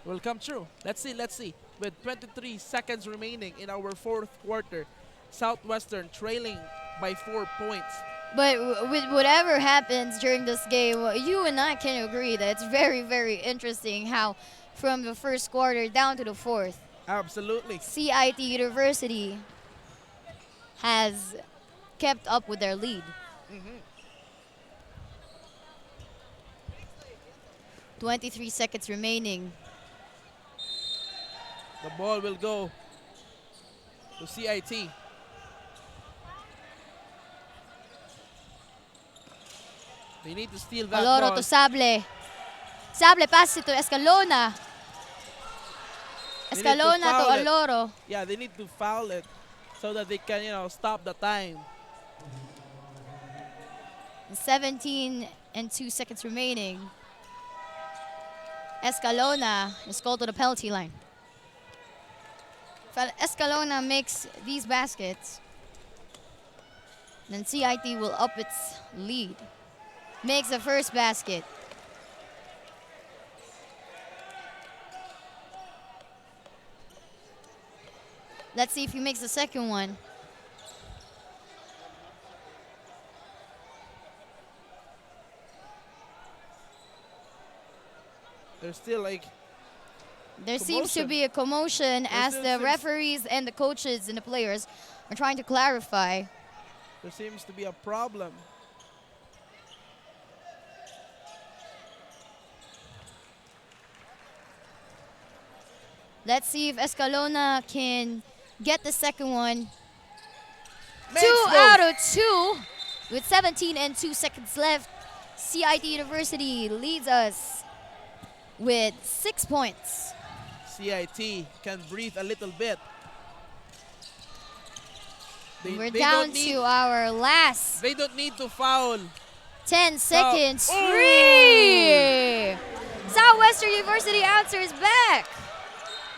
will come true. Let's see. With 23 seconds remaining in our fourth quarter, Southwestern trailing by 4 points. But with whatever happens during this game, you and I can agree that it's very, very interesting how from the first quarter down to the fourth, Absolutely. CIT University has kept up with their lead. 23 seconds remaining. The ball will go to CIT. They need to steal that Aloro ball. to Sable. Sable passes it to Escalona. They need to Escalona to foul it. Aloro. Yeah, they need to foul it so that they can, stop the time. 17 and 2 seconds remaining. Escalona is called to the penalty line. If Escalona makes these baskets, then CIT will up its lead. Makes the first basket. Let's see if he makes the second one. There's still There seems to commotion. be a commotion as still the seems- referees and the coaches and the players are trying to clarify. there seems to be a problem. Let's see if Escalona can get the second one. Makes 2 both. out of 2 with 17 and 2 seconds left. CIT University leads us with 6 points. CIT can breathe a little bit. We're they down don't need, to our last They don't need to foul. 10 seconds. Ooh. 3! Southwestern University answers back.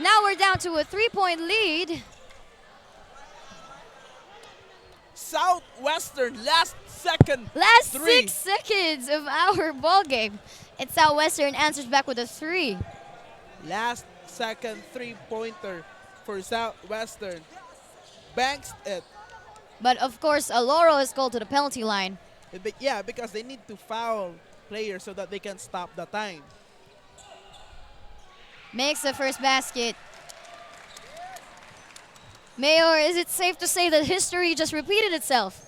Now we're down to a 3-point lead. Southwestern last second. Last Three. 6 seconds of our ball game. And Southwestern answers back with a 3. Last second three-pointer for Southwestern. Banks it. But of course, Aloro is called to the penalty line. Yeah, because they need to foul players so that they can stop the time. Makes the first basket. Mayor, is it safe to say that history just repeated itself?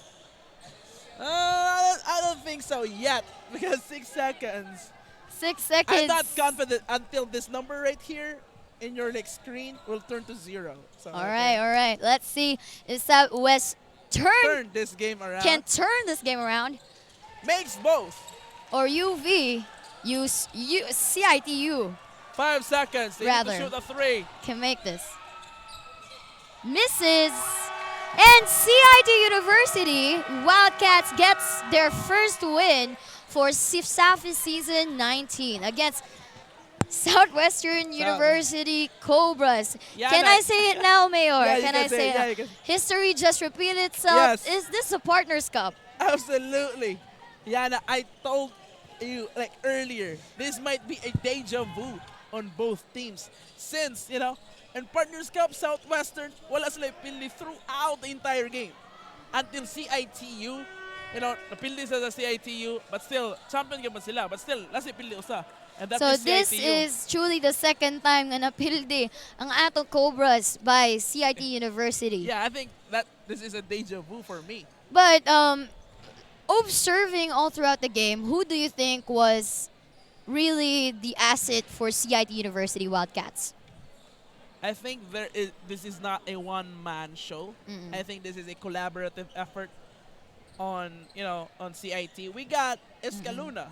I don't think so yet because 6 seconds. 6 seconds. I'm not confident until this number right here in your next screen will turn to 0. So All right. Let's see if Southwest turn this game around. can turn this game around. Makes both. Or UV, CIT-U 5 seconds. They need Rather. to shoot a 3. can make this. Misses. And CIT University Wildcats gets their first win for CESAFI Season 19 against Southwestern University Cobras. Yeah, Can I say it now, Mayor? Yeah, you can can I say say it. Yeah, it? you can. History just repeated itself. Yes. Is this a Partners Cup? Absolutely. Yana, I told like earlier, this might be a deja vu on both teams. Since, in Partners Cup, Southwestern, wala sila ipili throughout the entire game. Until CIT-U, napili sila sa CIT-U, but still, champion game pa sila, but still, nasa ipili usa. And that So is this CIT-U. is truly the second time nga napildi ang ato Cobras by CIT University. Yeah, I think that this is a deja vu for me. But observing all throughout the game, who do you think was really the asset for CIT University Wildcats? I think this is not a one-man show. I think this is a collaborative effort on CIT. We got Escaluna.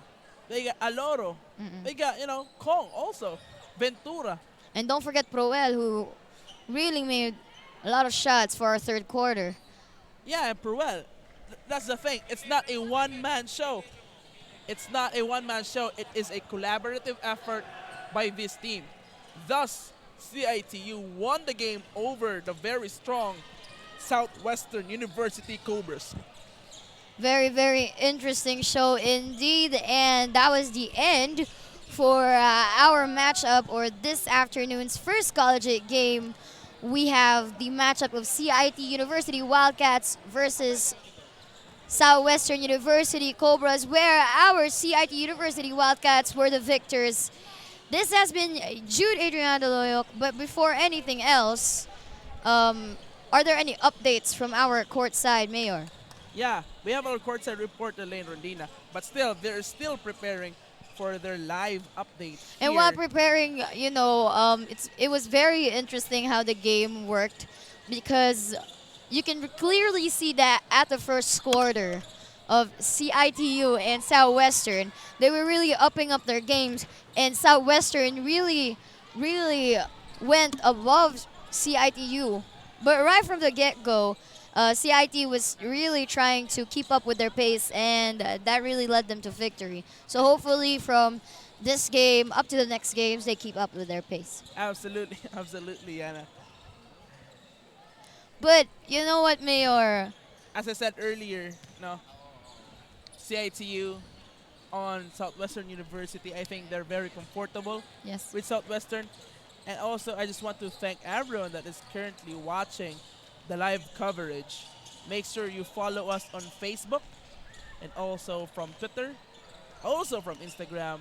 They got Aloro. They got, Kong also. Ventura. And don't forget Proel, who really made a lot of shots for our third quarter. Yeah, and Pruel. That's the thing. It's not a one-man show. It's not a one-man show. It is a collaborative effort by this team. Thus, CIT-U won the game over the very strong Southwestern University Cobras. Very, very interesting show indeed. And that was the end for our matchup, or this afternoon's first collegiate game. We have the matchup of CIT University Wildcats versus Southwestern University Cobras, where our CIT University Wildcats were the victors. This has been Jude Adriana Loyok, but before anything else, are there any updates from our courtside, Mayor? Yeah, we have our courtside reporter, Lane Rondina, but still, they're still preparing for their live update. And here. while preparing, it was very interesting how the game worked, because you can clearly see that at the first quarter of CIT-U and Southwestern, they were really upping up their games, and Southwestern really, really went above CIT-U. But right from the get-go, CIT was really trying to keep up with their pace, and that really led them to victory. So hopefully from this game up to the next games, they keep up with their pace. Absolutely, absolutely, Anna. But you know what, Mayor? As I said earlier, CIT-U on Southwestern University, I think they're very comfortable Yes. with Southwestern. And also, I just want to thank everyone that is currently watching the live coverage. Make sure you follow us on Facebook and also from Twitter, also from Instagram.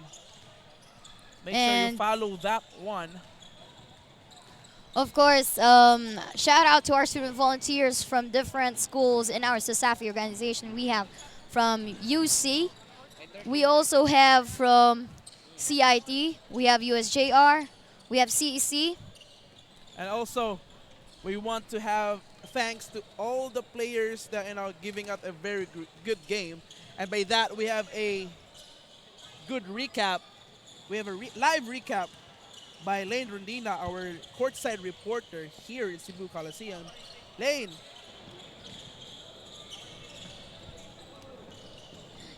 Make sure you And follow that one. of course, shout out to our student volunteers from different schools in our CESAFI organization. We have from UC. We also have from CIT. We have USJR. We have CEC. And also, we want to have thanks to all the players that giving us a very good game. And by that, we have a good recap. We have a live recap by Lane Rondina, our courtside reporter here in Cebu Coliseum. Lane.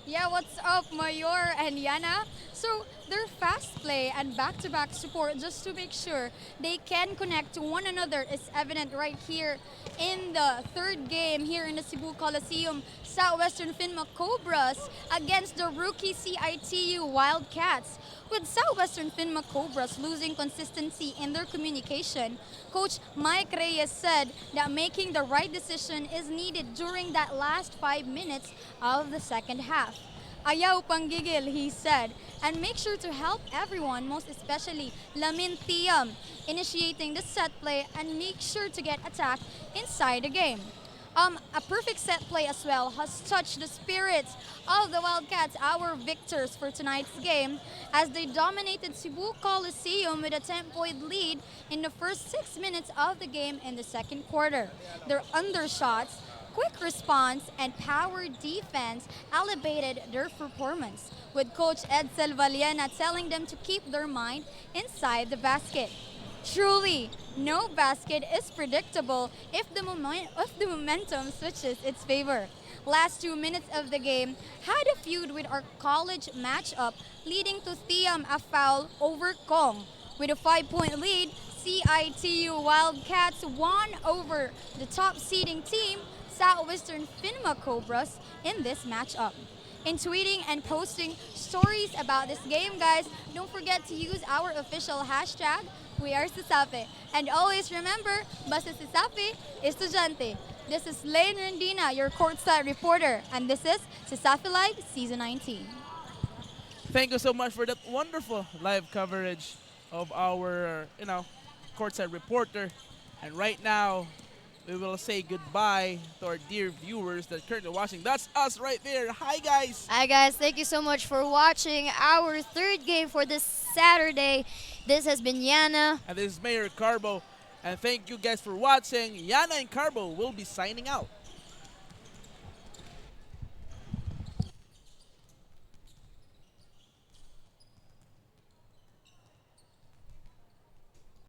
Yeah, what's up, Mayor and Yana? So their fast play and back-to-back support just to make sure they can connect to one another is evident right here in the third game here in the Cebu Coliseum. Southwestern Finma Cobras against the rookie CIT-U Wildcats. With Southwestern Finma Cobras losing consistency in their communication, Coach Mike Reyes said that making the right decision is needed during that last 5 minutes of the second half. Ayaw panggigil, he said, and make sure to help everyone, most especially Lamin Tiam, initiating the set play and make sure to get attacked inside the game. A perfect set play as well has touched the spirits of the Wildcats, our victors for tonight's game, as they dominated Cebu Coliseum with a 10-point lead in the first 6 minutes of the game in the second quarter. Their undershots, quick response, and power defense elevated their performance, with Coach Edsel Valiena telling them to keep their mind inside the basket. Truly, no basket is predictable if the momentum switches its favor. Last 2 minutes of the game had a feud with our college matchup, leading to Thiam a foul over Kong. With a 5-point lead, CIT-U Wildcats won over the top seeding team, Southwestern Finma Cobras, in this matchup. in tweeting and posting stories about this game, guys. Don't forget to use our official hashtag, We Are CESAFI. And always remember, basta CESAFI, estudyante. This is Lane Rendina, your courtside reporter, and this is CESAFI Live Season 19. Thank you so much for that wonderful live coverage of our, courtside reporter. And right now, we will say goodbye to our dear viewers that are currently watching. That's us right there. Hi, guys. Hi guys, thank you so much for watching our third game for this Saturday. This has been Yana. And this is Mayor Carbo. And thank you guys for watching. Yana and Carbo will be signing out.